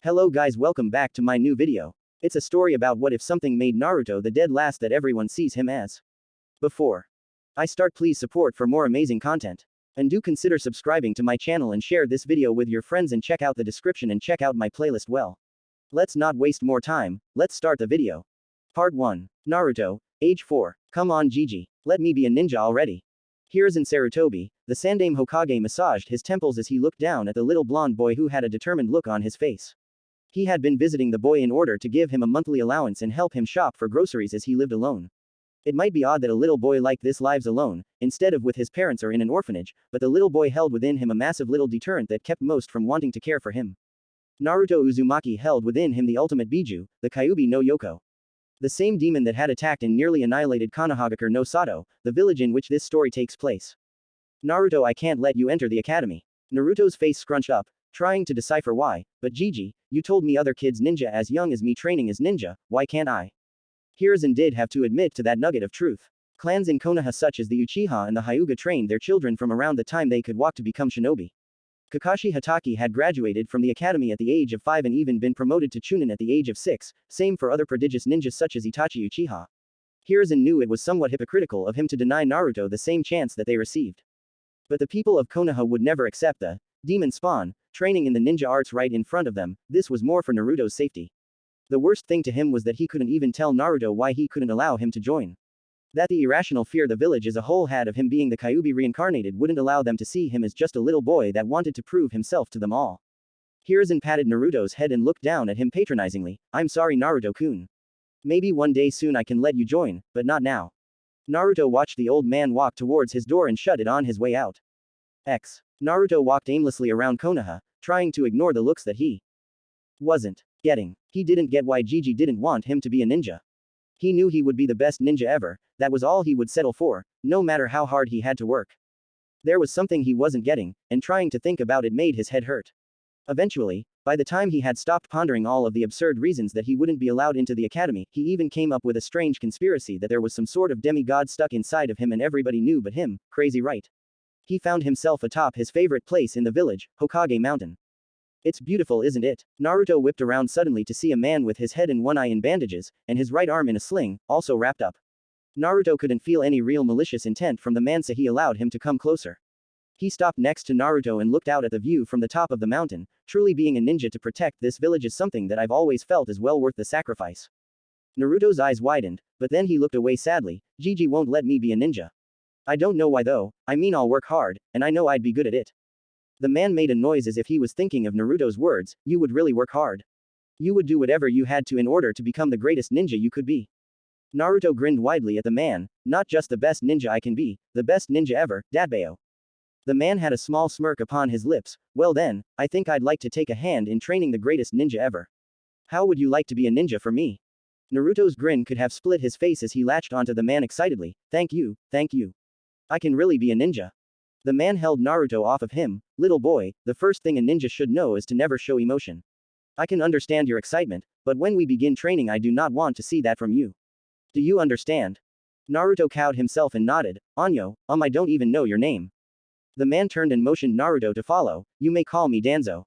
Hello guys, welcome back to my new video. It's a story about what if something made Naruto the dead last that everyone sees him as. Before I start, please support for more amazing content. And do consider subscribing to my channel and share this video with your friends and check out the description and check out my playlist well. Let's not waste more time, let's start the video. Part 1. Naruto, age 4. Come on Gigi, let me be a ninja already. Hiruzen Sarutobi, the Sandaime Hokage, massaged his temples as he looked down at the little blonde boy who had a determined look on his face. He had been visiting the boy in order to give him a monthly allowance and help him shop for groceries as he lived alone. It might be odd that a little boy like this lives alone, instead of with his parents or in an orphanage, but the little boy held within him a massive little deterrent that kept most from wanting to care for him. Naruto Uzumaki held within him the ultimate Biju, the Kyuubi no Yoko. The same demon that had attacked and nearly annihilated Konohagakure no Sato, the village in which this story takes place. Naruto, I can't let you enter the academy. Naruto's face scrunched up, trying to decipher why, but Gigi, you told me other kids ninja as young as me training as ninja, why can't I? Hiruzen did have to admit to that nugget of truth. Clans in Konoha such as the Uchiha and the Hyuga trained their children from around the time they could walk to become shinobi. Kakashi Hatake had graduated from the academy at the age of 5 and even been promoted to Chunin at the age of 6, same for other prodigious ninjas such as Itachi Uchiha. Hiruzen knew it was somewhat hypocritical of him to deny Naruto the same chance that they received. But the people of Konoha would never accept the demon spawn training in the ninja arts right in front of them. This was more for Naruto's safety. The worst thing to him was that he couldn't even tell Naruto why he couldn't allow him to join. That the irrational fear the village as a whole had of him being the Kyuubi reincarnated wouldn't allow them to see him as just a little boy that wanted to prove himself to them all. Hiruzen patted Naruto's head and looked down at him patronizingly. I'm sorry Naruto-kun. Maybe one day soon I can let you join, but not now. Naruto watched the old man walk towards his door and shut it on his way out. Naruto walked aimlessly around Konoha, trying to ignore the looks that he wasn't getting. He didn't get why Gigi didn't want him to be a ninja. He knew he would be the best ninja ever, that was all he would settle for, no matter how hard he had to work. There was something he wasn't getting, and trying to think about it made his head hurt. Eventually, by the time he had stopped pondering all of the absurd reasons that he wouldn't be allowed into the academy, he even came up with a strange conspiracy that there was some sort of demigod stuck inside of him and everybody knew but him. Crazy, right? He found himself atop his favorite place in the village, Hokage Mountain. It's beautiful, isn't it? Naruto whipped around suddenly to see a man with his head and one eye in bandages, and his right arm in a sling, also wrapped up. Naruto couldn't feel any real malicious intent from the man, so he allowed him to come closer. He stopped next to Naruto and looked out at the view from the top of the mountain. Truly, being a ninja to protect this village is something that I've always felt is well worth the sacrifice. Naruto's eyes widened, but then he looked away sadly. Gigi won't let me be a ninja. I don't know why though, I mean I'll work hard, and I know I'd be good at it. The man made a noise as if he was thinking of Naruto's words. You would really work hard. You would do whatever you had to in order to become the greatest ninja you could be. Naruto grinned widely at the man. Not just the best ninja I can be, the best ninja ever, Dadbayo. The man had a small smirk upon his lips. Well then, I think I'd like to take a hand in training the greatest ninja ever. How would you like to be a ninja for me? Naruto's grin could have split his face as he latched onto the man excitedly. Thank you, thank you. I can really be a ninja. The man held Naruto off of him. Little boy, the first thing a ninja should know is to never show emotion. I can understand your excitement, but when we begin training I do not want to see that from you. Do you understand? Naruto cowed himself and nodded. Anyo, I don't even know your name. The man turned and motioned Naruto to follow. You may call me Danzo.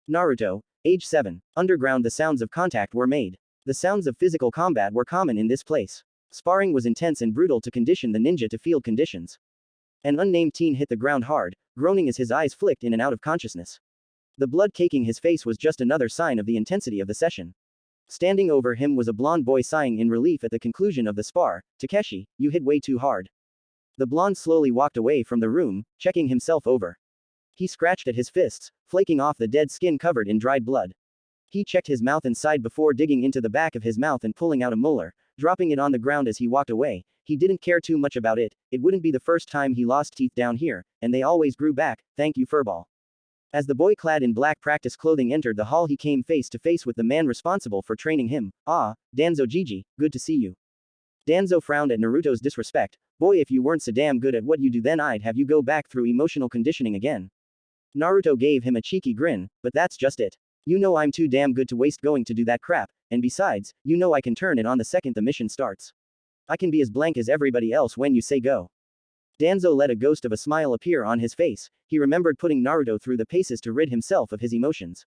Naruto, age 7. Underground, the sounds of contact were made. The sounds of physical combat were common in this place. Sparring was intense and brutal to condition the ninja to field conditions. An unnamed teen hit the ground hard, groaning as his eyes flicked in and out of consciousness. The blood caking his face was just another sign of the intensity of the session. Standing over him was a blonde boy sighing in relief at the conclusion of the spar. Takeshi, you hit way too hard. The blonde slowly walked away from the room, checking himself over. He scratched at his fists, flaking off the dead skin covered in dried blood. He checked his mouth and sighed before digging into the back of his mouth and pulling out a molar, dropping it on the ground as he walked away. He didn't care too much about it. It wouldn't be the first time he lost teeth down here, and they always grew back. Thank you, Furball. As the boy clad in black practice clothing entered the hall, he came face to face with the man responsible for training him. Ah, Danzo Gigi, good to see you. Danzo frowned at Naruto's disrespect. Boy, if you weren't so damn good at what you do, then I'd have you go back through emotional conditioning again. Naruto gave him a cheeky grin, but that's just it. You know I'm too damn good to waste going to do that crap, and besides, you know I can turn it on the second the mission starts. I can be as blank as everybody else when you say go. Danzo let a ghost of a smile appear on his face. He remembered putting Naruto through the paces to rid himself of his emotions.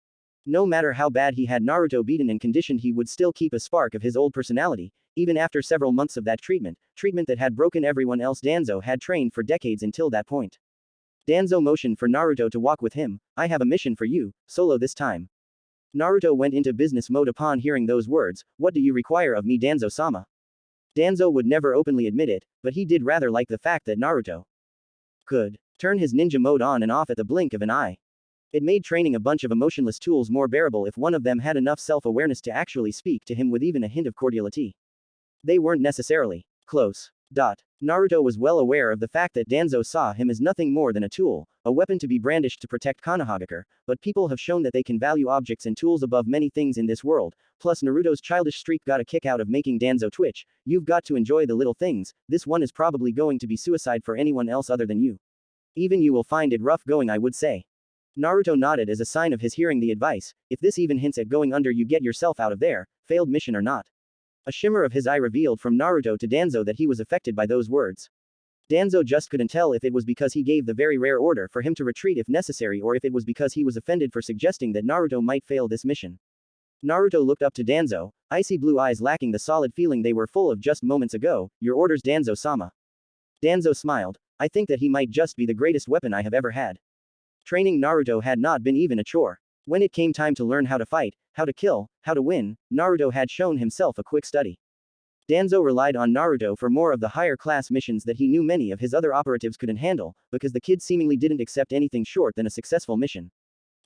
No matter how bad he had Naruto beaten and conditioned, he would still keep a spark of his old personality, even after several months of that treatment that had broken everyone else. Danzo had trained for decades until that point. Danzo motioned for Naruto to walk with him. I have a mission for you, Solo, this time. Naruto went into business mode upon hearing those words. What do you require of me, Danzo-sama? Danzo would never openly admit it, but he did rather like the fact that Naruto could turn his ninja mode on and off at the blink of an eye. It made training a bunch of emotionless tools more bearable if one of them had enough self-awareness to actually speak to him with even a hint of cordiality. They weren't necessarily close. Naruto was well aware of the fact that Danzo saw him as nothing more than a tool, a weapon to be brandished to protect Konohagakure, but people have shown that they can value objects and tools above many things in this world, plus Naruto's childish streak got a kick out of making Danzo twitch. You've got to enjoy the little things, this one is probably going to be suicide for anyone else other than you. Even you will find it rough going, I would say. Naruto nodded as a sign of his hearing the advice. If this even hints at going under, you get yourself out of there, failed mission or not. A shimmer of his eye revealed from Naruto to Danzo that he was affected by those words. Danzo just couldn't tell if it was because he gave the very rare order for him to retreat if necessary, or if it was because he was offended for suggesting that Naruto might fail this mission. Naruto looked up to Danzo, icy blue eyes lacking the solid feeling they were full of just moments ago. Your orders, Danzo-sama. Danzo smiled. I think that he might just be the greatest weapon I have ever had. Training Naruto had not been even a chore. When it came time to learn how to fight, how to kill, how to win, Naruto had shown himself a quick study. Danzo relied on Naruto for more of the higher class missions that he knew many of his other operatives couldn't handle, because the kid seemingly didn't accept anything short than a successful mission.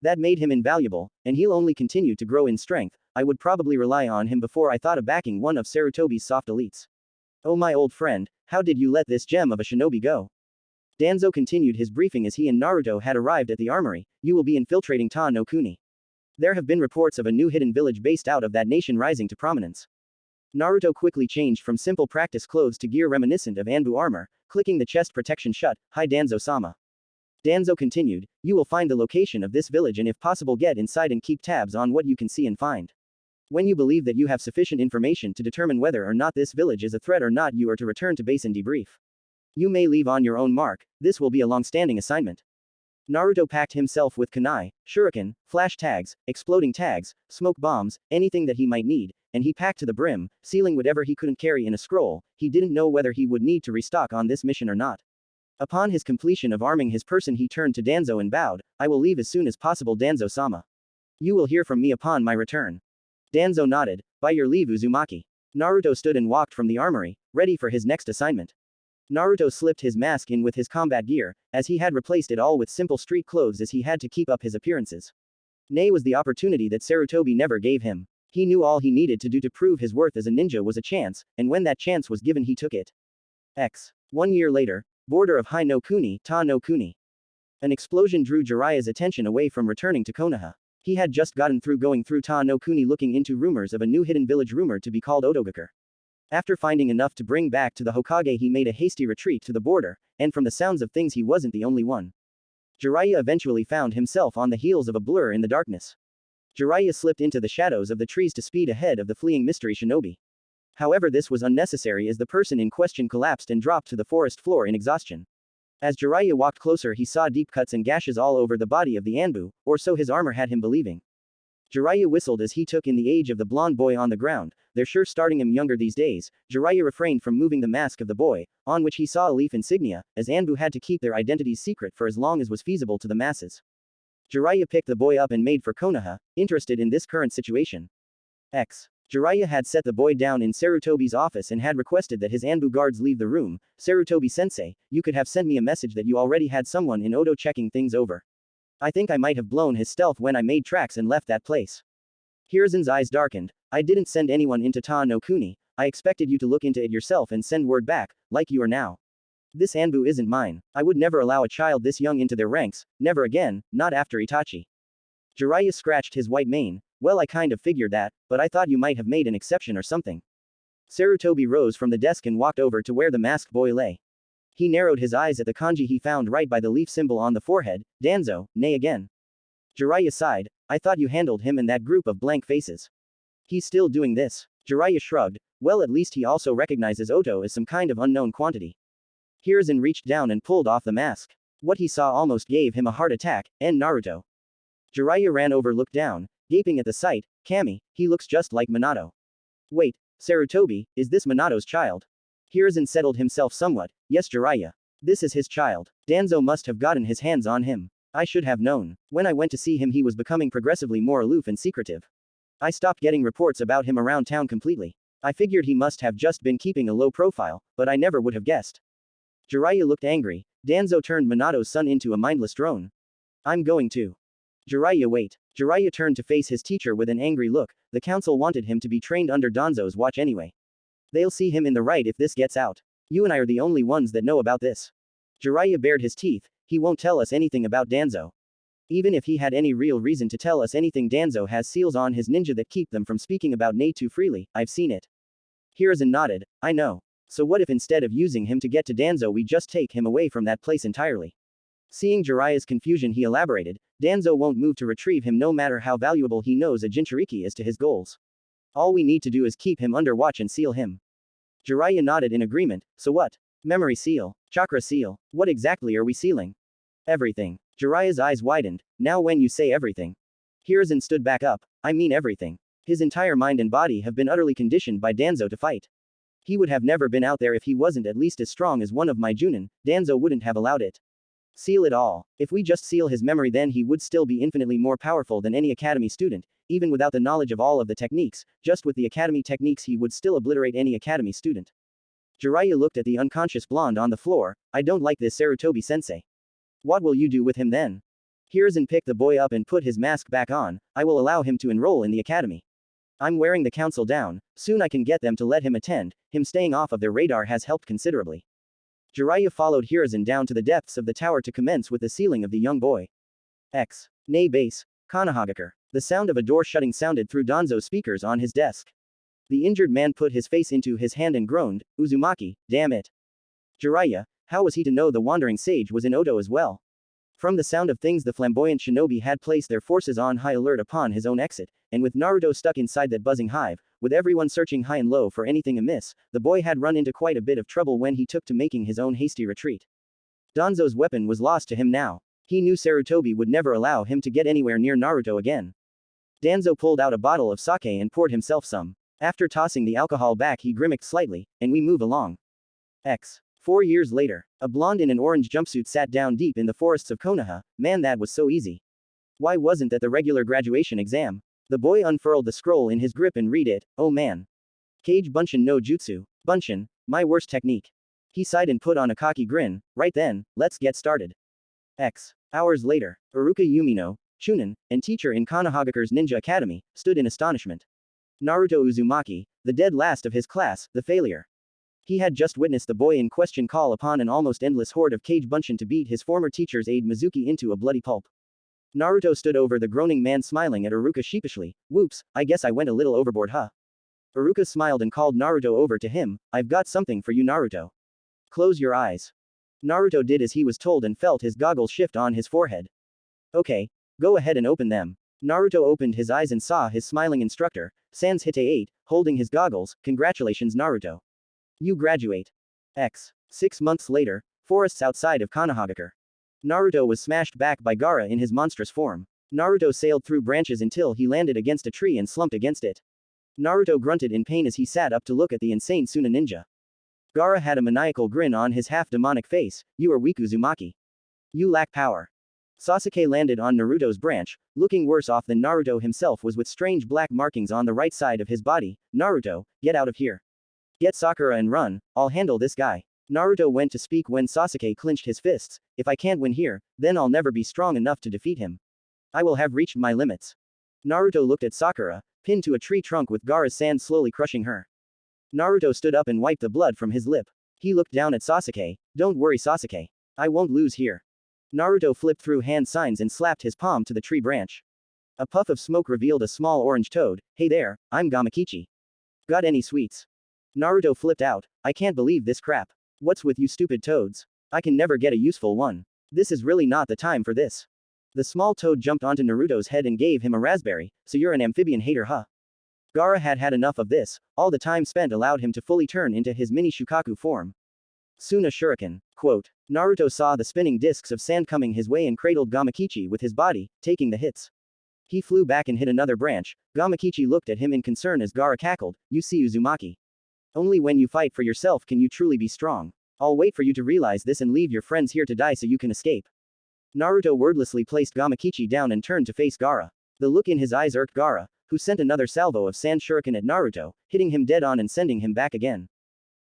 That made him invaluable, and he'll only continue to grow in strength. I would probably rely on him before I thought of backing one of Sarutobi's soft elites. Oh my old friend, how did you let this gem of a shinobi go? Danzo continued his briefing as he and Naruto had arrived at the armory. You will be infiltrating Ta no Kuni. There have been reports of a new hidden village based out of that nation rising to prominence. Naruto quickly changed from simple practice clothes to gear reminiscent of Anbu armor, clicking the chest protection shut. Hi Danzo-sama. Danzo continued, you will find the location of this village and if possible get inside and keep tabs on what you can see and find. When you believe that you have sufficient information to determine whether or not this village is a threat or not, you are to return to base and debrief. You may leave on your own mark, this will be a long-standing assignment. Naruto packed himself with kunai, shuriken, flash tags, exploding tags, smoke bombs, anything that he might need, and he packed to the brim, sealing whatever he couldn't carry in a scroll. He didn't know whether he would need to restock on this mission or not. Upon his completion of arming his person, he turned to Danzo and bowed. I will leave as soon as possible, Danzo-sama. You will hear from me upon my return. Danzo nodded. By your leave, Uzumaki. Naruto stood and walked from the armory, ready for his next assignment. Naruto slipped his mask in with his combat gear, as he had replaced it all with simple street clothes as he had to keep up his appearances. Nay was the opportunity that Sarutobi never gave him. He knew all he needed to do to prove his worth as a ninja was a chance, and when that chance was given he took it. 1 year later, border of Hai no Kuni, Ta no Kuni. An explosion drew Jiraiya's attention away from returning to Konoha. He had just gotten through going through Ta no Kuni looking into rumors of a new hidden village rumored to be called Otogakure. After finding enough to bring back to the Hokage, he made a hasty retreat to the border, and from the sounds of things he wasn't the only one. Jiraiya eventually found himself on the heels of a blur in the darkness. Jiraiya slipped into the shadows of the trees to speed ahead of the fleeing mystery shinobi. However, this was unnecessary as the person in question collapsed and dropped to the forest floor in exhaustion. As Jiraiya walked closer, he saw deep cuts and gashes all over the body of the Anbu, or so his armor had him believing. Jiraiya whistled as he took in the age of the blonde boy on the ground. They're sure starting him younger these days. Jiraiya refrained from moving the mask of the boy, on which he saw a leaf insignia, as Anbu had to keep their identities secret for as long as was feasible to the masses. Jiraiya picked the boy up and made for Konoha, interested in this current situation. Jiraiya had set the boy down in Sarutobi's office and had requested that his Anbu guards leave the room. Sarutobi-sensei, you could have sent me a message that you already had someone in Odo checking things over. I think I might have blown his stealth when I made tracks and left that place. Hiruzen's eyes darkened. I didn't send anyone into Ta no Kuni. I expected you to look into it yourself and send word back, like you are now. This Anbu isn't mine. I would never allow a child this young into their ranks, never again, not after Itachi. Jiraiya scratched his white mane. Well, I kind of figured that, but I thought you might have made an exception or something. Sarutobi rose from the desk and walked over to where the masked boy lay. He narrowed his eyes at the kanji he found right by the leaf symbol on the forehead. Danzo, nay again. Jiraiya sighed. I thought you handled him and that group of blank faces. He's still doing this. Jiraiya shrugged. Well, at least he also recognizes Oto as some kind of unknown quantity. Hiruzen reached down and pulled off the mask. What he saw almost gave him a heart attack, and Naruto. Jiraiya ran over, looked down. Gaping at the sight, Kami, he looks just like Minato. Wait, Sarutobi, is this Minato's child? Hiruzen settled himself somewhat. Yes, Jiraiya. This is his child. Danzo must have gotten his hands on him. I should have known. When I went to see him, he was becoming progressively more aloof and secretive. I stopped getting reports about him around town completely. I figured he must have just been keeping a low profile, but I never would have guessed. Jiraiya looked angry. Danzo turned Minato's son into a mindless drone. I'm going to. Jiraiya, wait. Jiraiya turned to face his teacher with an angry look. The council wanted him to be trained under Danzo's watch anyway. They'll see him in the right if this gets out. You and I are the only ones that know about this. Jiraiya bared his teeth. He won't tell us anything about Danzo. Even if he had any real reason to tell us anything, Danzo has seals on his ninja that keep them from speaking about Nate too freely. I've seen it. Hiruzen nodded. I know. So what if instead of using him to get to Danzo we just take him away from that place entirely? Seeing Jiraiya's confusion, he elaborated. Danzo won't move to retrieve him no matter how valuable he knows a Jinchuriki is to his goals. All we need to do is keep him under watch and seal him. Jiraiya nodded in agreement. So what? Memory seal. Chakra seal. What exactly are we sealing? Everything. Jiraiya's eyes widened. Now when you say everything. Hiruzen stood back up. I mean everything. His entire mind and body have been utterly conditioned by Danzo to fight. He would have never been out there if he wasn't at least as strong as one of my Junin. Danzo wouldn't have allowed it. Seal it all. If we just seal his memory, then he would still be infinitely more powerful than any academy student, even without the knowledge of all of the techniques. Just with the academy techniques he would still obliterate any academy student. Jiraiya looked at the unconscious blonde on the floor. I don't like this Sarutobi-sensei. What will you do with him then? Hiruzen picked the boy up and put his mask back on. I will allow him to enroll in the academy. I'm wearing the council down. Soon I can get them to let him attend. Him staying off of their radar has helped considerably. Jiraiya followed Hiruzen down to the depths of the tower to commence with the sealing of the young boy. Nay base. Konohagakure. The sound of a door shutting sounded through Danzo's speakers on his desk. The injured man put his face into his hand and groaned. Uzumaki, damn it. Jiraiya, how was he to know the wandering sage was in Oto as well? From the sound of things, the flamboyant shinobi had placed their forces on high alert upon his own exit, and with Naruto stuck inside that buzzing hive, with everyone searching high and low for anything amiss, the boy had run into quite a bit of trouble when he took to making his own hasty retreat. Danzo's weapon was lost to him now. He knew Sarutobi would never allow him to get anywhere near Naruto again. Danzo pulled out a bottle of sake and poured himself some. After tossing the alcohol back, he grimaced slightly, and we move along. 4 years later, a blonde in an orange jumpsuit sat down deep in the forests of Konoha. Man, that was so easy. Why wasn't that the regular graduation exam? The boy unfurled the scroll in his grip and read it. Oh man. Kage Bunshin no Jutsu. Bunshin, my worst technique. He sighed and put on a cocky grin. Right then, let's get started. Hours later, Iruka Yumino, Chunin, and teacher in Konohagakure's Ninja Academy, stood in astonishment. Naruto Uzumaki, the dead last of his class, the failure. He had just witnessed the boy in question call upon an almost endless horde of Kage Bunshin to beat his former teacher's aide Mizuki into a bloody pulp. Naruto stood over the groaning man, smiling at Iruka sheepishly. Whoops, I guess I went a little overboard, huh? Iruka smiled and called Naruto over to him. I've got something for you, Naruto. Close your eyes. Naruto did as he was told and felt his goggles shift on his forehead. Okay, go ahead and open them. Naruto opened his eyes and saw his smiling instructor, Sans Hite 8, holding his goggles. Congratulations, Naruto. You graduate. 6 months later, forests outside of Konohagakure. Naruto was smashed back by Gaara in his monstrous form. Naruto sailed through branches until he landed against a tree and slumped against it. Naruto grunted in pain as he sat up to look at the insane Suna ninja. Gaara had a maniacal grin on his half-demonic face. You are weak, Uzumaki. You lack power. Sasuke landed on Naruto's branch, looking worse off than Naruto himself was, with strange black markings on the right side of his body. Naruto, get out of here. Get Sakura and run, I'll handle this guy. Naruto went to speak when Sasuke clenched his fists. If I can't win here, then I'll never be strong enough to defeat him. I will have reached my limits. Naruto looked at Sakura, pinned to a tree trunk with Gaara's sand slowly crushing her. Naruto stood up and wiped the blood from his lip. He looked down at Sasuke. Don't worry, Sasuke. I won't lose here. Naruto flipped through hand signs and slapped his palm to the tree branch. A puff of smoke revealed a small orange toad. Hey there, I'm Gamakichi. Got any sweets? Naruto flipped out. I can't believe this crap. What's with you stupid toads? I can never get a useful one. This is really not the time for this. The small toad jumped onto Naruto's head and gave him a raspberry. So you're an amphibian hater, huh? Gaara had had enough of this. All the time spent allowed him to fully turn into his mini Shukaku form. Suna Shuriken. Quote. Naruto saw the spinning discs of sand coming his way and cradled Gamakichi with his body, taking the hits. He flew back and hit another branch. Gamakichi looked at him in concern as Gaara cackled, "You see Uzumaki. Only when you fight for yourself can you truly be strong. I'll wait for you to realize this and leave your friends here to die so you can escape." Naruto wordlessly placed Gamakichi down and turned to face Gaara. The look in his eyes irked Gaara, who sent another salvo of sand shuriken at Naruto, hitting him dead on and sending him back again.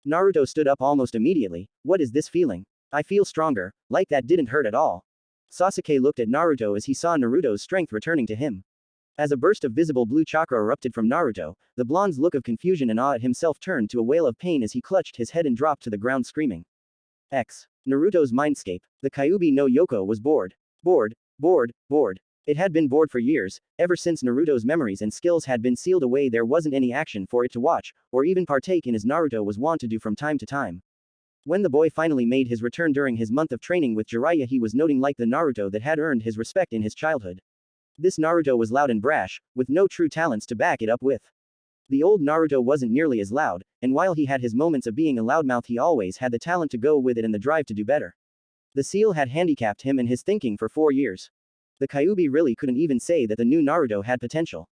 Naruto stood up almost immediately. "What is this feeling? I feel stronger, like that didn't hurt at all." Sasuke looked at Naruto as he saw Naruto's strength returning to him. As a burst of visible blue chakra erupted from Naruto, the blonde's look of confusion and awe at himself turned to a wail of pain as he clutched his head and dropped to the ground screaming. Naruto's mindscape. The Kyuubi no Yoko was bored. Bored. It had been bored for years, ever since Naruto's memories and skills had been sealed away. There wasn't any action for it to watch, or even partake in as Naruto was wont to do from time to time. When the boy finally made his return during his month of training with Jiraiya, he was noting like the Naruto that had earned his respect in his childhood. This Naruto was loud and brash, with no true talents to back it up with. The old Naruto wasn't nearly as loud, and while he had his moments of being a loudmouth, he always had the talent to go with it and the drive to do better. The seal had handicapped him and his thinking for 4 years. The Kyuubi really couldn't even say that the new Naruto had potential.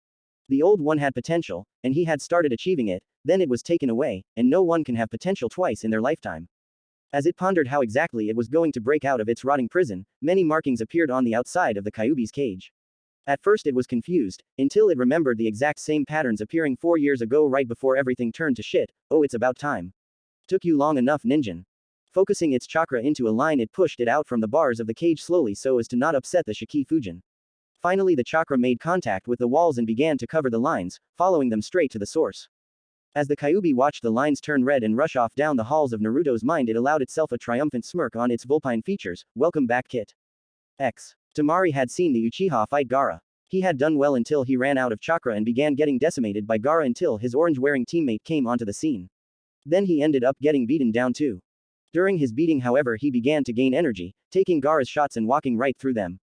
The old one had potential, and he had started achieving it, then it was taken away, and no one can have potential twice in their lifetime. As it pondered how exactly it was going to break out of its rotting prison, many markings appeared on the outside of the Kyuubi's cage. At first it was confused, until it remembered the exact same patterns appearing 4 years ago right before everything turned to shit. "Oh, it's about time. Took you long enough, ninjan." Focusing its chakra into a line, it pushed it out from the bars of the cage slowly so as to not upset the Shiki Fujin. Finally the chakra made contact with the walls and began to cover the lines, following them straight to the source. As the Kyuubi watched the lines turn red and rush off down the halls of Naruto's mind, it allowed itself a triumphant smirk on its vulpine features. "Welcome back, Kit." Temari had seen the Uchiha fight Gaara. He had done well until he ran out of chakra and began getting decimated by Gaara until his orange-wearing teammate came onto the scene. Then he ended up getting beaten down too. During his beating, however, he began to gain energy, taking Gaara's shots and walking right through them.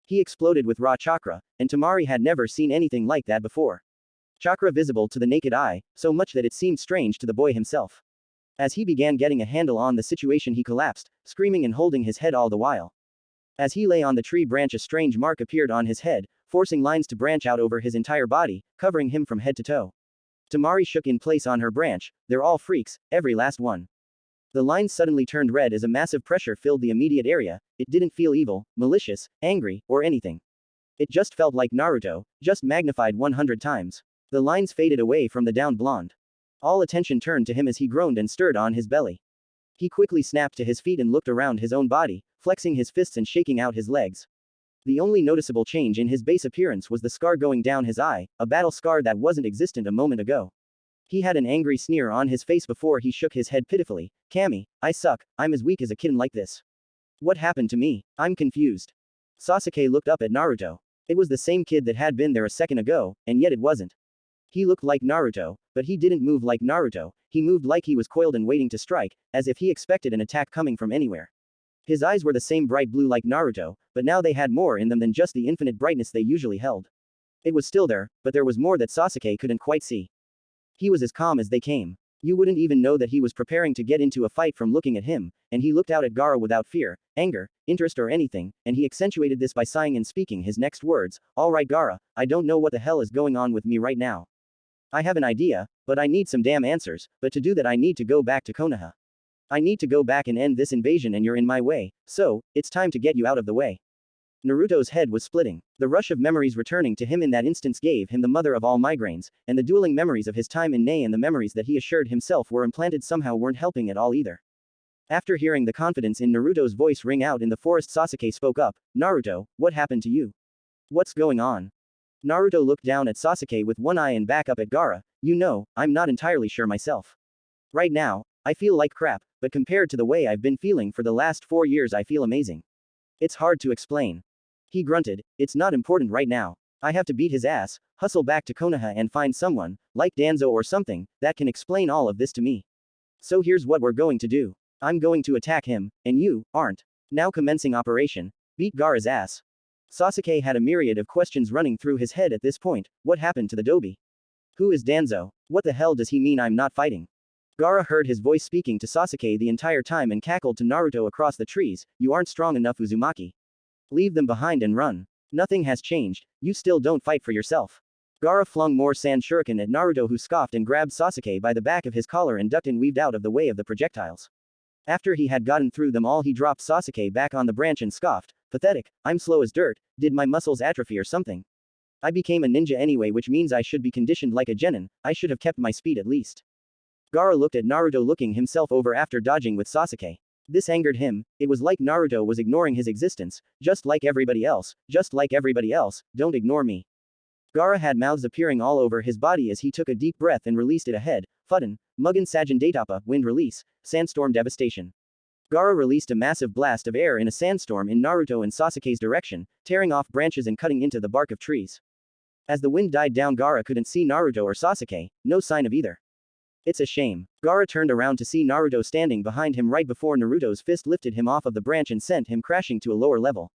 He exploded with raw chakra, and Temari had never seen anything like that before. Chakra visible to the naked eye, so much that it seemed strange to the boy himself. As he began getting a handle on the situation, he collapsed, screaming and holding his head all the while. As he lay on the tree branch, a strange mark appeared on his head, forcing lines to branch out over his entire body, covering him from head to toe. Temari shook in place on her branch. "They're all freaks, every last one." The lines suddenly turned red as a massive pressure filled the immediate area. It didn't feel evil, malicious, angry, or anything. It just felt like Naruto, just magnified 100 times. The lines faded away from the downed blonde. All attention turned to him as he groaned and stirred on his belly. He quickly snapped to his feet and looked around his own body, flexing his fists and shaking out his legs. The only noticeable change in his base appearance was the scar going down his eye, a battle scar that wasn't existent a moment ago. He had an angry sneer on his face before he shook his head pitifully. "Kami, I suck, I'm as weak as a kitten like this. What happened to me? I'm confused." Sasuke looked up at Naruto. It was the same kid that had been there a second ago, and yet it wasn't. He looked like Naruto, but he didn't move like Naruto. He moved like he was coiled and waiting to strike, as if he expected an attack coming from anywhere. His eyes were the same bright blue like Naruto, but now they had more in them than just the infinite brightness they usually held. It was still there, but there was more that Sasuke couldn't quite see. He was as calm as they came. You wouldn't even know that he was preparing to get into a fight from looking at him, and he looked out at Gaara without fear, anger, interest or anything, and he accentuated this by sighing and speaking his next words. "Alright Gaara, I don't know what the hell is going on with me right now. I have an idea, but I need some damn answers, but to do that I need to go back to Konoha. I need to go back and end this invasion and you're in my way, so, it's time to get you out of the way." Naruto's head was splitting. The rush of memories returning to him in that instance gave him the mother of all migraines, and the dueling memories of his time in Nae and the memories that he assured himself were implanted somehow weren't helping at all either. After hearing the confidence in Naruto's voice ring out in the forest, Sasuke spoke up. "Naruto, what happened to you? What's going on?" Naruto looked down at Sasuke with one eye and back up at Gaara. "You know, I'm not entirely sure myself. Right now, I feel like crap, but compared to the way I've been feeling for the last 4 years I feel amazing. It's hard to explain." He grunted. "It's not important right now. I have to beat his ass, hustle back to Konoha and find someone, like Danzo or something, that can explain all of this to me. So here's what we're going to do. I'm going to attack him, and you aren't. Now commencing operation. Beat Gaara's ass." Sasuke had a myriad of questions running through his head at this point. What happened to the Dobi? Who is Danzo? What the hell does he mean I'm not fighting? Gaara heard his voice speaking to Sasuke the entire time and cackled to Naruto across the trees. "You aren't strong enough, Uzumaki. Leave them behind and run." Nothing has changed, you still don't fight for yourself. Gaara flung more sand shuriken at Naruto, who scoffed and grabbed Sasuke by the back of his collar and ducked and weaved out of the way of the projectiles. After he had gotten through them all, he dropped Sasuke back on the branch and scoffed, "Pathetic, I'm slow as dirt, did my muscles atrophy or something? I became a ninja anyway, which means I should be conditioned like a genin, I should have kept my speed at least." Gaara looked at Naruto, looking himself over after dodging with Sasuke. This angered him. It was like Naruto was ignoring his existence, just like everybody else, don't ignore me. Gaara had mouths appearing all over his body as he took a deep breath and released it ahead. Fudden, Mugen Sajin Daitapa, wind release, sandstorm devastation. Gaara released a massive blast of air in a sandstorm in Naruto and Sasuke's direction, tearing off branches and cutting into the bark of trees. As the wind died down, Gaara couldn't see Naruto or Sasuke, no sign of either. It's a shame. Gaara turned around to see Naruto standing behind him right before Naruto's fist lifted him off of the branch and sent him crashing to a lower level.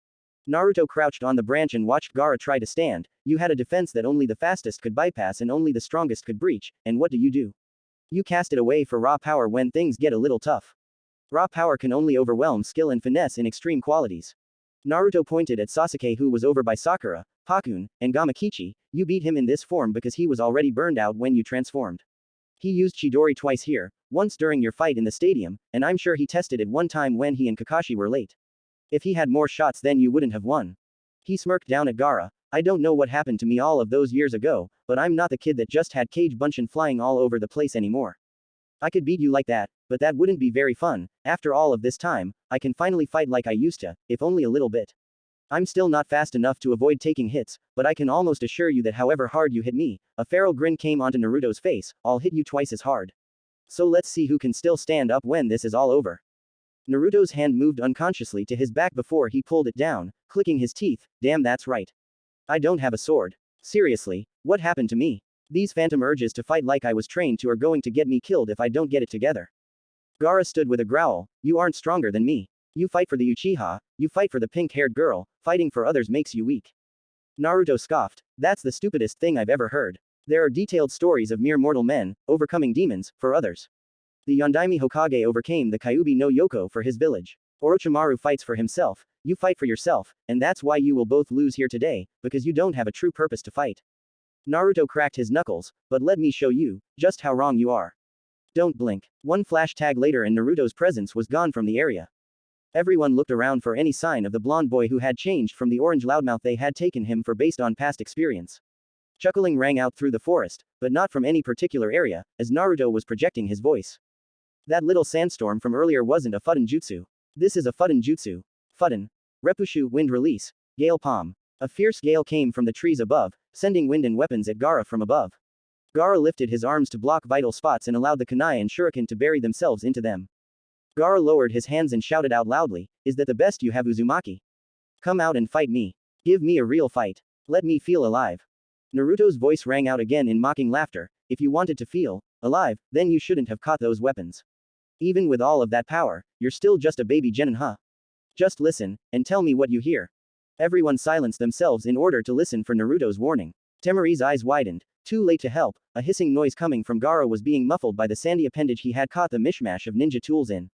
Naruto crouched on the branch and watched Gaara try to stand. You had a defense that only the fastest could bypass and only the strongest could breach, and what do? You cast it away for raw power when things get a little tough. Raw power can only overwhelm skill and finesse in extreme qualities. Naruto pointed at Sasuke, who was over by Sakura, Pakun, and Gamakichi. You beat him in this form because he was already burned out when you transformed. He used Chidori twice here, once during your fight in the stadium, and I'm sure he tested it one time when he and Kakashi were late. If he had more shots, then you wouldn't have won. He smirked down at Gaara. I don't know what happened to me all of those years ago, but I'm not the kid that just had cage bunshin flying all over the place anymore. I could beat you like that, but that wouldn't be very fun. After all of this time, I can finally fight like I used to, if only a little bit. I'm still not fast enough to avoid taking hits, but I can almost assure you that however hard you hit me, a feral grin came onto Naruto's face, I'll hit you twice as hard. So let's see who can still stand up when this is all over. Naruto's hand moved unconsciously to his back before he pulled it down, clicking his teeth. Damn, that's right. I don't have a sword. Seriously, what happened to me? These phantom urges to fight like I was trained to are going to get me killed if I don't get it together. Gaara stood with a growl. You aren't stronger than me. You fight for the Uchiha, you fight for the pink-haired girl, fighting for others makes you weak. Naruto scoffed. That's the stupidest thing I've ever heard. There are detailed stories of mere mortal men, overcoming demons, for others. The Yondaime Hokage overcame the Kyuubi no Yoko for his village. Orochimaru fights for himself, you fight for yourself, and that's why you will both lose here today, because you don't have a true purpose to fight. Naruto cracked his knuckles, but let me show you, just how wrong you are. Don't blink. One flash tag later and Naruto's presence was gone from the area. Everyone looked around for any sign of the blonde boy who had changed from the orange loudmouth they had taken him for based on past experience. Chuckling rang out through the forest, but not from any particular area, as Naruto was projecting his voice. That little sandstorm from earlier wasn't a Fudden Jutsu. This is a Fudden Jutsu. Fudden. Repushu, wind release. Gale palm. A fierce gale came from the trees above, sending wind and weapons at Gaara from above. Gaara lifted his arms to block vital spots and allowed the kunai and shuriken to bury themselves into them. Gaara lowered his hands and shouted out loudly, is that the best you have, Uzumaki? Come out and fight me. Give me a real fight. Let me feel alive. Naruto's voice rang out again in mocking laughter. If you wanted to feel alive, then you shouldn't have caught those weapons. Even with all of that power, you're still just a baby genin, huh? Just listen, and tell me what you hear. Everyone silenced themselves in order to listen for Naruto's warning. Temari's eyes widened. Too late to help, a hissing noise coming from Gaara was being muffled by the sandy appendage he had caught the mishmash of ninja tools in.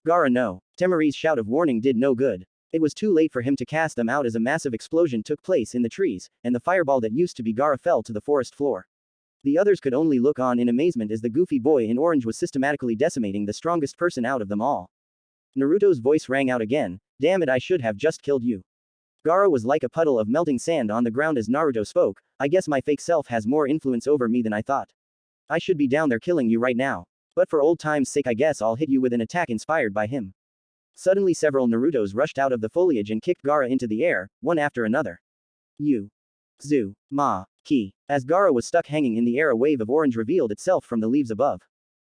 Gaara, no. Temari's shout of warning did no good. It was too late for him to cast them out as a massive explosion took place in the trees, and the fireball that used to be Gaara fell to the forest floor. The others could only look on in amazement as the goofy boy in orange was systematically decimating the strongest person out of them all. Naruto's voice rang out again, damn it, I should have just killed you. Gaara was like a puddle of melting sand on the ground as Naruto spoke, I guess my fake self has more influence over me than I thought. I should be down there killing you right now. But for old time's sake I guess I'll hit you with an attack inspired by him. Suddenly several Narutos rushed out of the foliage and kicked Gaara into the air, one after another. You. Zu. Ma. Ki. As Gaara was stuck hanging in the air, a wave of orange revealed itself from the leaves above.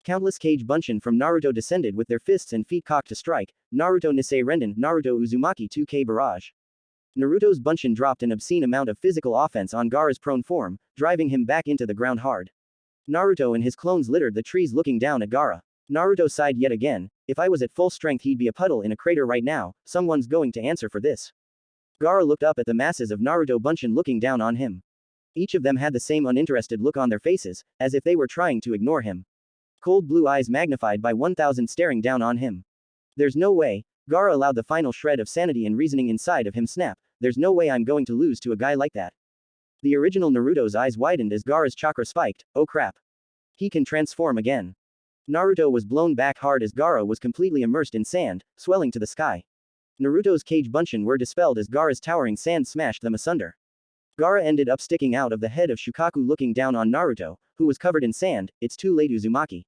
Countless Kage Bunshin from Naruto descended with their fists and feet cocked to strike. Naruto Nisei Renden, Naruto Uzumaki 2K Barrage. Naruto's Bunshin dropped an obscene amount of physical offense on Gaara's prone form, driving him back into the ground hard. Naruto and his clones littered the trees looking down at Gaara. Naruto sighed yet again, if I was at full strength he'd be a puddle in a crater right now, someone's going to answer for this. Gaara looked up at the masses of Naruto Bunshin looking down on him. Each of them had the same uninterested look on their faces, as if they were trying to ignore him. Cold blue eyes magnified by 1000 staring down on him. There's no way. Gaara allowed the final shred of sanity and reasoning inside of him snap. there's no way I'm going to lose to a guy like that. The original Naruto's eyes widened as Gaara's chakra spiked. Oh crap. He can transform again. Naruto was blown back hard as Gaara was completely immersed in sand, swelling to the sky. Naruto's cage bunshin were dispelled as Gaara's towering sand smashed them asunder. Gaara ended up sticking out of the head of Shukaku looking down on Naruto, who was covered in sand. It's too late, Uzumaki.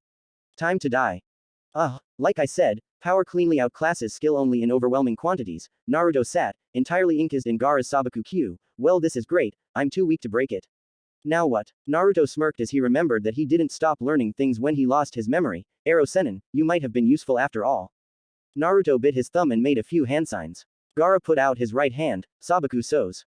Time to die. Like I said, power cleanly outclasses skill only in overwhelming quantities. Naruto sat, entirely encased in Gaara's Sabaku Q. Well, this is great, I'm too weak to break it. Now what? Naruto smirked as he remembered that he didn't stop learning things when he lost his memory. Arrow Sennin, you might have been useful after all. Naruto bit his thumb and made a few hand signs. Gaara put out his right hand, Sabaku So's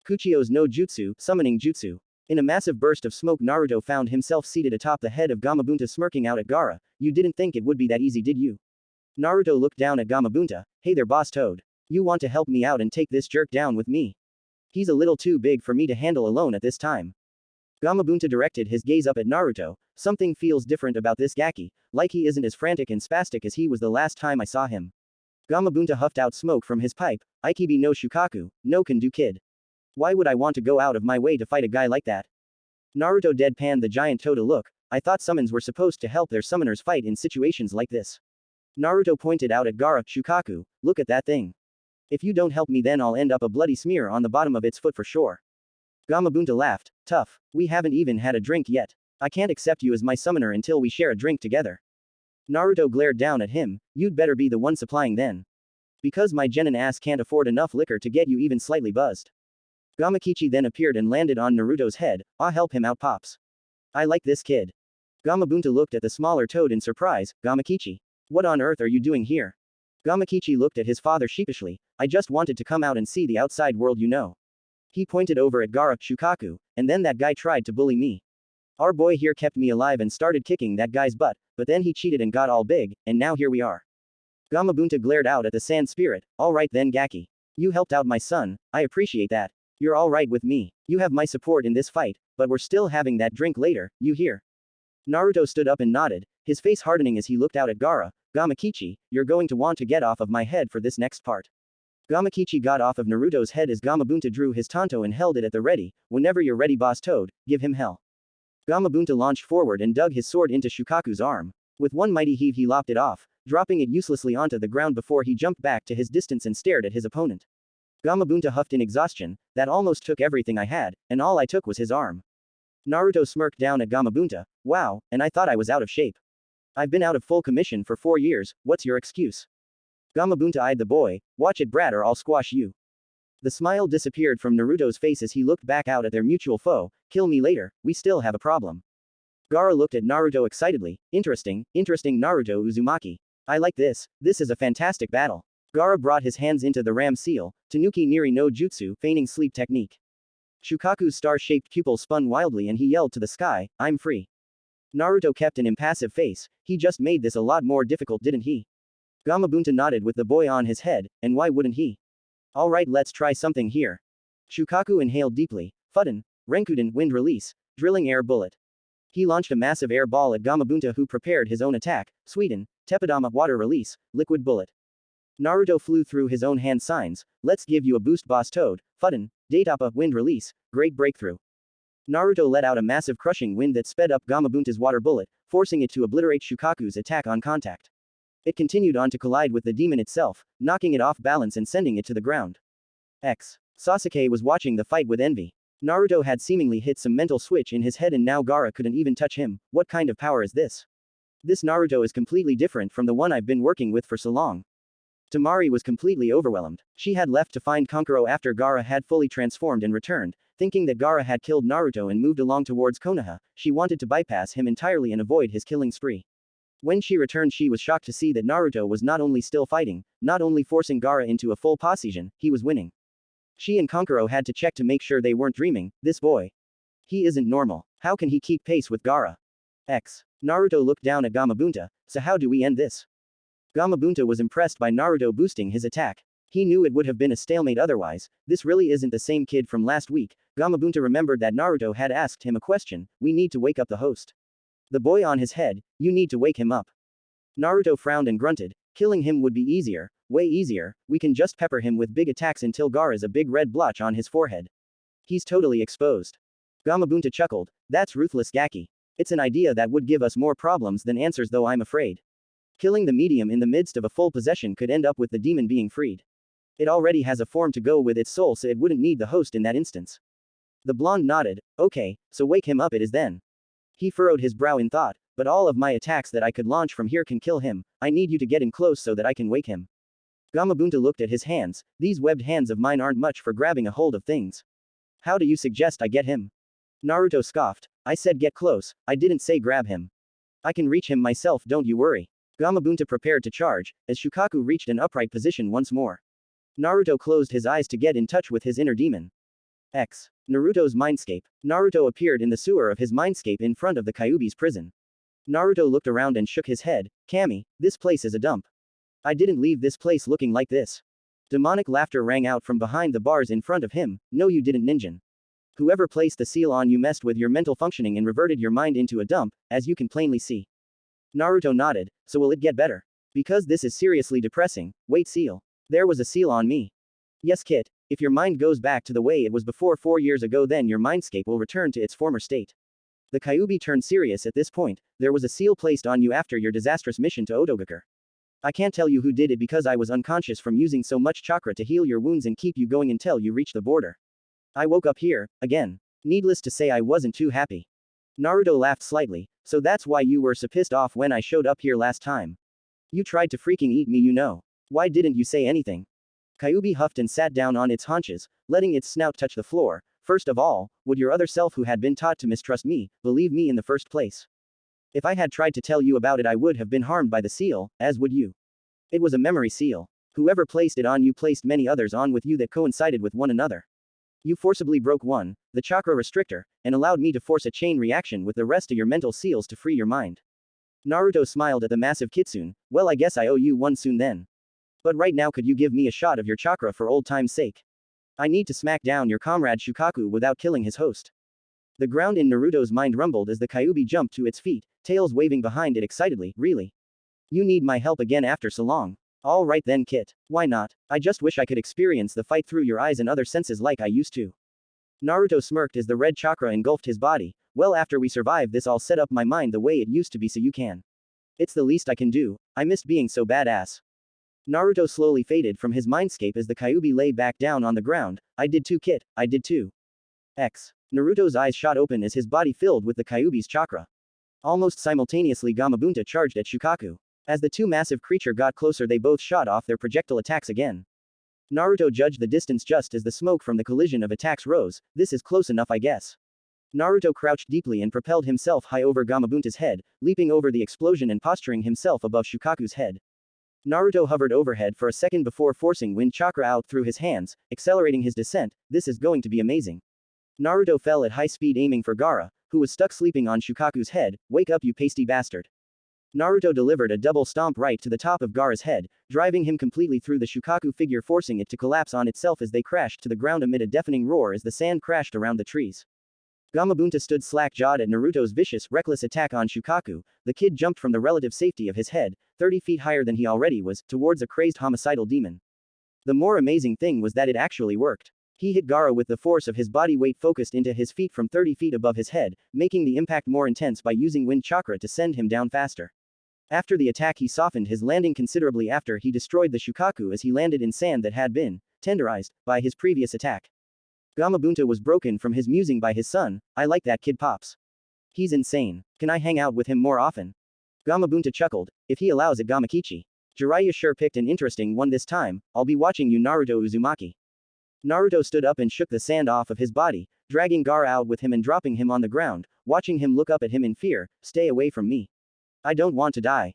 Kuchio's no Jutsu, summoning Jutsu. In a massive burst of smoke, Naruto found himself seated atop the head of Gamabunta smirking out at Gaara. You didn't think it would be that easy, did you? Naruto looked down at Gamabunta. Hey there, boss Toad. You want to help me out and take this jerk down with me? He's a little too big for me to handle alone at this time. Gamabunta directed his gaze up at Naruto. Something feels different about this Gaki, like he isn't as frantic and spastic as he was the last time I saw him. Gamabunta huffed out smoke from his pipe. Ikibi no Shukaku, no can do kid. Why would I want to go out of my way to fight a guy like that? Naruto deadpanned the giant Toad a look. I thought summons were supposed to help their summoners fight in situations like this. Naruto pointed out at Gaara. Shukaku, look at that thing. If you don't help me, then I'll end up a bloody smear on the bottom of its foot for sure. Gamabunta laughed. Tough. We haven't even had a drink yet. I can't accept you as my summoner until we share a drink together. Naruto glared down at him. You'd better be the one supplying then. Because my genin ass can't afford enough liquor to get you even slightly buzzed. Gamakichi then appeared and landed on Naruto's head. I'll help him out, pops. I like this kid. Gamabunta looked at the smaller Toad in surprise. Gamakichi. What on earth are you doing here? Gamakichi looked at his father sheepishly. I just wanted to come out and see the outside world, you know. He pointed over at Gaara. Shukaku, and then that guy tried to bully me. Our boy here kept me alive and started kicking that guy's butt, but then he cheated and got all big, and now here we are. Gamabunta glared out at the sand spirit. Alright then, Gaki. You helped out my son, I appreciate that. You're alright with me. You have my support in this fight, but we're still having that drink later, you hear? Naruto stood up and nodded, his face hardening as he looked out at Gaara. Gamakichi, you're going to want to get off of my head for this next part. Gamakichi got off of Naruto's head as Gamabunta drew his tanto and held it at the ready. Whenever you're ready, boss Toad, give him hell. Gamabunta launched forward and dug his sword into Shukaku's arm. With one mighty heave he lopped it off, dropping it uselessly onto the ground before he jumped back to his distance and stared at his opponent. Gamabunta huffed in exhaustion. That almost took everything I had, and all I took was his arm. Naruto smirked down at Gamabunta. Wow, and I thought I was out of shape. I've been out of full commission for 4 years, what's your excuse? Gamabunta eyed the boy. Watch it, brat, or I'll squash you. The smile disappeared from Naruto's face as he looked back out at their mutual foe. Kill me later, we still have a problem. Gaara looked at Naruto excitedly. Interesting, Naruto Uzumaki. I like this is a fantastic battle. Gaara brought his hands into the ram seal, Tanuki Niri no Jutsu, feigning sleep technique. Shukaku's star-shaped pupil spun wildly and he yelled to the sky, I'm free. Naruto kept an impassive face. He just made this a lot more difficult, didn't he? Gamabunta nodded with the boy on his head, and why wouldn't he? Alright, let's try something here. Shukaku inhaled deeply. Fudden, Renkuden, wind release, drilling air bullet. He launched a massive air ball at Gamabunta, who prepared his own attack. Suiden, Teppadama, water release, liquid bullet. Naruto flew through his own hand signs. Let's give you a boost, boss Toad. Fudden, Daitapa, wind release, great breakthrough. Naruto let out a massive crushing wind that sped up Gamabunta's water bullet, forcing it to obliterate Shukaku's attack on contact. It continued on to collide with the demon itself, knocking it off balance and sending it to the ground. Sasuke was watching the fight with envy. Naruto had seemingly hit some mental switch in his head and now Gaara couldn't even touch him. What kind of power is this? This Naruto is completely different from the one I've been working with for so long. Tamari was completely overwhelmed. She had left to find Kankuro after Gaara had fully transformed and returned, thinking that Gaara had killed Naruto and moved along towards Konoha. She wanted to bypass him entirely and avoid his killing spree. When she returned, she was shocked to see that Naruto was not only still fighting, not only forcing Gaara into a full possession, he was winning. She and Kankuro had to check to make sure they weren't dreaming. This boy. He isn't normal. How can he keep pace with Gaara? Naruto looked down at Gamabunta. So how do we end this? Gamabunta was impressed by Naruto boosting his attack. He knew it would have been a stalemate otherwise. This really isn't the same kid from last week. Gamabunta remembered that Naruto had asked him a question. We need to wake up the host. The boy on his head, you need to wake him up. Naruto frowned and grunted. Killing him would be easier, way easier, we can just pepper him with big attacks until Gaara's a big red blotch on his forehead. He's totally exposed. Gamabunta chuckled, that's ruthless Gaki. It's an idea that would give us more problems than answers though I'm afraid. Killing the medium in the midst of a full possession could end up with the demon being freed. It already has a form to go with its soul so it wouldn't need the host in that instance. The blonde nodded, okay, so wake him up it is then. He furrowed his brow in thought, but all of my attacks that I could launch from here can kill him, I need you to get in close so that I can wake him. Gamabunta looked at his hands, these webbed hands of mine aren't much for grabbing a hold of things. How do you suggest I get him? Naruto scoffed, I said get close, I didn't say grab him. I can reach him myself don't you worry. Gamabunta prepared to charge, as Shukaku reached an upright position once more. Naruto closed his eyes to get in touch with his inner demon. Naruto's mindscape. Naruto appeared in the sewer of his mindscape in front of the Kyuubi's prison. Naruto looked around and shook his head, Kami, this place is a dump. I didn't leave this place looking like this. Demonic laughter rang out from behind the bars in front of him, no you didn't ninja. Whoever placed the seal on you messed with your mental functioning and reverted your mind into a dump, as you can plainly see. Naruto nodded, so will it get better? Because this is seriously depressing, wait seal. There was a seal on me. Yes Kit, if your mind goes back to the way it was before 4 years ago then your mindscape will return to its former state. The Kyuubi turned serious at this point, there was a seal placed on you after your disastrous mission to Otogakure. I can't tell you who did it because I was unconscious from using so much chakra to heal your wounds and keep you going until you reach the border. I woke up here, again. Needless to say I wasn't too happy. Naruto laughed slightly, so that's why you were so pissed off when I showed up here last time. You tried to freaking eat me you know. Why didn't you say anything? Kyuubi huffed and sat down on its haunches, letting its snout touch the floor. First of all, would your other self who had been taught to mistrust me, believe me in the first place? If I had tried to tell you about it I would have been harmed by the seal, as would you. It was a memory seal. Whoever placed it on you placed many others on with you that coincided with one another. You forcibly broke one, the chakra restrictor, and allowed me to force a chain reaction with the rest of your mental seals to free your mind. Naruto smiled at the massive kitsune, well I guess I owe you one soon then. But right now could you give me a shot of your chakra for old time's sake? I need to smack down your comrade Shukaku without killing his host. The ground in Naruto's mind rumbled as the Kyuubi jumped to its feet, tails waving behind it excitedly, really? You need my help again after so long. All right then Kit, why not? I just wish I could experience the fight through your eyes and other senses like I used to. Naruto smirked as the red chakra engulfed his body, well after we survive this I'll set up my mind the way it used to be so you can. It's the least I can do, I missed being so badass. Naruto slowly faded from his mindscape as the Kyuubi lay back down on the ground, I did too Kit, I did too. Naruto's eyes shot open as his body filled with the Kyuubi's chakra. Almost simultaneously Gamabunta charged at Shukaku. As the two massive creature got closer they both shot off their projectile attacks again. Naruto judged the distance just as the smoke from the collision of attacks rose, this is close enough I guess. Naruto crouched deeply and propelled himself high over Gamabunta's head, leaping over the explosion and posturing himself above Shukaku's head. Naruto hovered overhead for a second before forcing wind chakra out through his hands, accelerating his descent, this is going to be amazing. Naruto fell at high speed aiming for Gaara, who was stuck sleeping on Shukaku's head, wake up you pasty bastard. Naruto delivered a double stomp right to the top of Gaara's head, driving him completely through the Shukaku figure forcing it to collapse on itself as they crashed to the ground amid a deafening roar as the sand crashed around the trees. Gamabunta stood slack-jawed at Naruto's vicious, reckless attack on Shukaku, the kid jumped from the relative safety of his head, 30 feet higher than he already was, towards a crazed homicidal demon. The more amazing thing was that it actually worked. He hit Gaara with the force of his body weight focused into his feet from 30 feet above his head, making the impact more intense by using wind chakra to send him down faster. After the attack he softened his landing considerably after he destroyed the Shukaku as he landed in sand that had been tenderized by his previous attack. Gamabunta was broken from his musing by his son, I like that kid pops. He's insane. Can I hang out with him more often? Gamabunta chuckled, if he allows it Gamakichi. Jiraiya sure picked an interesting one this time, I'll be watching you Naruto Uzumaki. Naruto stood up and shook the sand off of his body, dragging Gaara out with him and dropping him on the ground, watching him look up at him in fear, stay away from me. I don't want to die.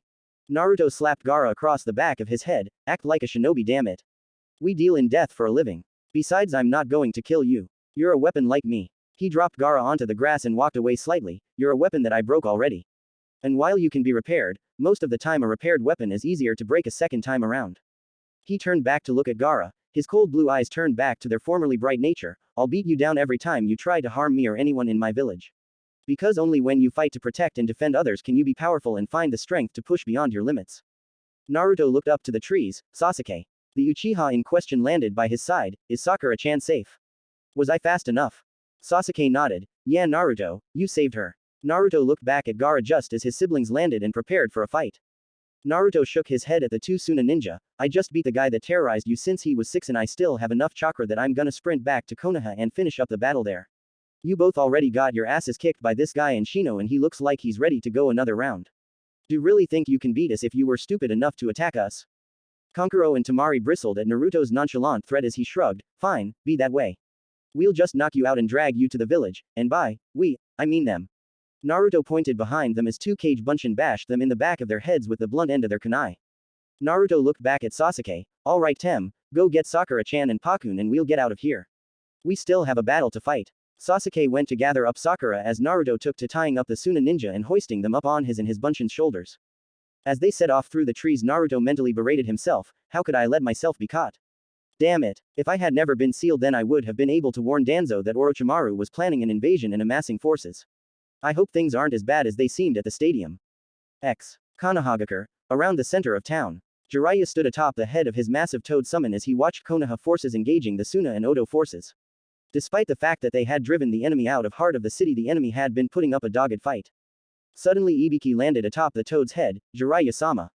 Naruto slapped Gaara across the back of his head, act like a shinobi damn it. We deal in death for a living. Besides I'm not going to kill you. You're a weapon like me. He dropped Gaara onto the grass and walked away slightly, you're a weapon that I broke already. And while you can be repaired, most of the time a repaired weapon is easier to break a second time around. He turned back to look at Gaara, his cold blue eyes turned back to their formerly bright nature, I'll beat you down every time you try to harm me or anyone in my village. Because only when you fight to protect and defend others can you be powerful and find the strength to push beyond your limits. Naruto looked up to the trees. Sasuke. The Uchiha in question landed by his side. Is Sakura-chan safe? Was I fast enough? Sasuke nodded. Yeah, Naruto, you saved her. Naruto looked back at Gaara just as his siblings landed and prepared for a fight. Naruto shook his head at the two Suna ninja. I just beat the guy that terrorized you since he was 6 and I still have enough chakra that I'm gonna sprint back to Konoha and finish up the battle there. You both already got your asses kicked by this guy in Shino and he looks like he's ready to go another round. Do you really think you can beat us if you were stupid enough to attack us? Kankuro and Tamari bristled at Naruto's nonchalant threat as he shrugged. Fine, be that way. We'll just knock you out and drag you to the village, and by we, I mean them. Naruto pointed behind them as two Kage Bunshin bashed them in the back of their heads with the blunt end of their kunai. Naruto looked back at Sasuke. Alright Tem, go get Sakura-chan and Pakun and we'll get out of here. We still have a battle to fight. Sasuke went to gather up Sakura as Naruto took to tying up the Suna ninja and hoisting them up on his and his Bunshin's shoulders. As they set off through the trees, Naruto mentally berated himself. How could I let myself be caught? Damn it. If I had never been sealed, then I would have been able to warn Danzo that Orochimaru was planning an invasion and amassing forces. I hope things aren't as bad as they seemed at the stadium. Konohagakure, around the center of town. Jiraiya stood atop the head of his massive toad summon as he watched Konoha forces engaging the Suna and Odo forces. Despite the fact that they had driven the enemy out of heart of the city, the enemy had been putting up a dogged fight. Suddenly Ibiki landed atop the toad's head. Jiraiya-sama.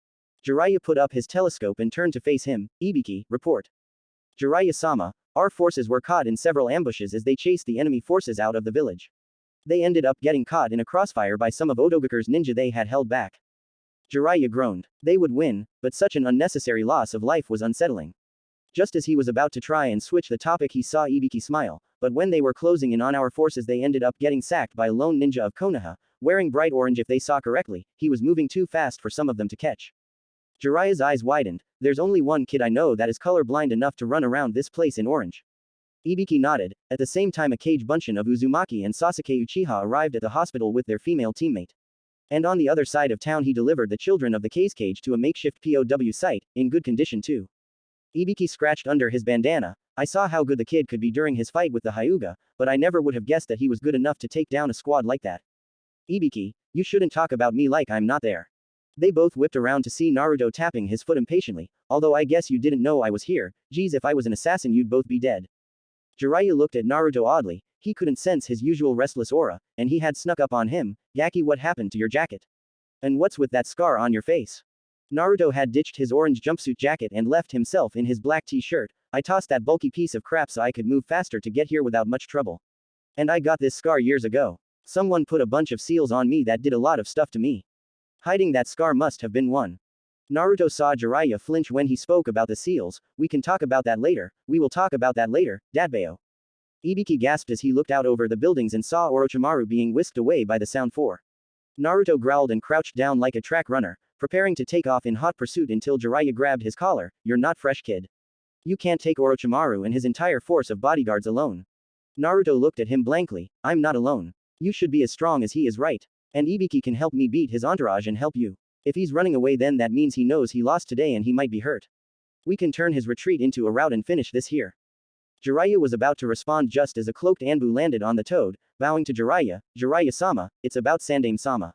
Jiraiya put up his telescope and turned to face him. Ibiki, report. Jiraiya-sama, our forces were caught in several ambushes as they chased the enemy forces out of the village. They ended up getting caught in a crossfire by some of Odogakure's ninja they had held back. Jiraiya groaned. They would win, but such an unnecessary loss of life was unsettling. Just as he was about to try and switch the topic, he saw Ibiki smile, but when they were closing in on our forces, they ended up getting sacked by a lone ninja of Konoha, wearing bright orange. If they saw correctly, he was moving too fast for some of them to catch. Jiraiya's eyes widened. There's only one kid I know that is colorblind enough to run around this place in orange. Ibiki nodded. At the same time, a Kage Bunshin of Uzumaki and Sasuke Uchiha arrived at the hospital with their female teammate. And on the other side of town, he delivered the children of the Cage to a makeshift POW site, in good condition too. Ibiki scratched under his bandana. I saw how good the kid could be during his fight with the Hyuga, but I never would have guessed that he was good enough to take down a squad like that. Ibiki, you shouldn't talk about me like I'm not there. They both whipped around to see Naruto tapping his foot impatiently. Although I guess you didn't know I was here. Geez, if I was an assassin you'd both be dead. Jiraiya looked at Naruto oddly. He couldn't sense his usual restless aura, and he had snuck up on him. Yaki, what happened to your jacket? And what's with that scar on your face? Naruto had ditched his orange jumpsuit jacket and left himself in his black t-shirt. I tossed that bulky piece of crap so I could move faster to get here without much trouble. And I got this scar years ago. Someone put a bunch of seals on me that did a lot of stuff to me. Hiding that scar must have been one. Naruto saw Jiraiya flinch when he spoke about the seals. We can talk about that later. We will talk about that later, Dadbeo. Ibiki gasped as he looked out over the buildings and saw Orochimaru being whisked away by the Sound 4. Naruto growled and crouched down like a track runner, preparing to take off in hot pursuit until Jiraiya grabbed his collar. You're not fresh, kid. You can't take Orochimaru and his entire force of bodyguards alone. Naruto looked at him blankly. I'm not alone. You should be as strong as he is, right? And Ibiki can help me beat his entourage and help you. If he's running away, then that means he knows he lost today and he might be hurt. We can turn his retreat into a rout and finish this here. Jiraiya was about to respond just as a cloaked Anbu landed on the toad, bowing to Jiraiya. Jiraiya-sama, it's about Sandaime-sama.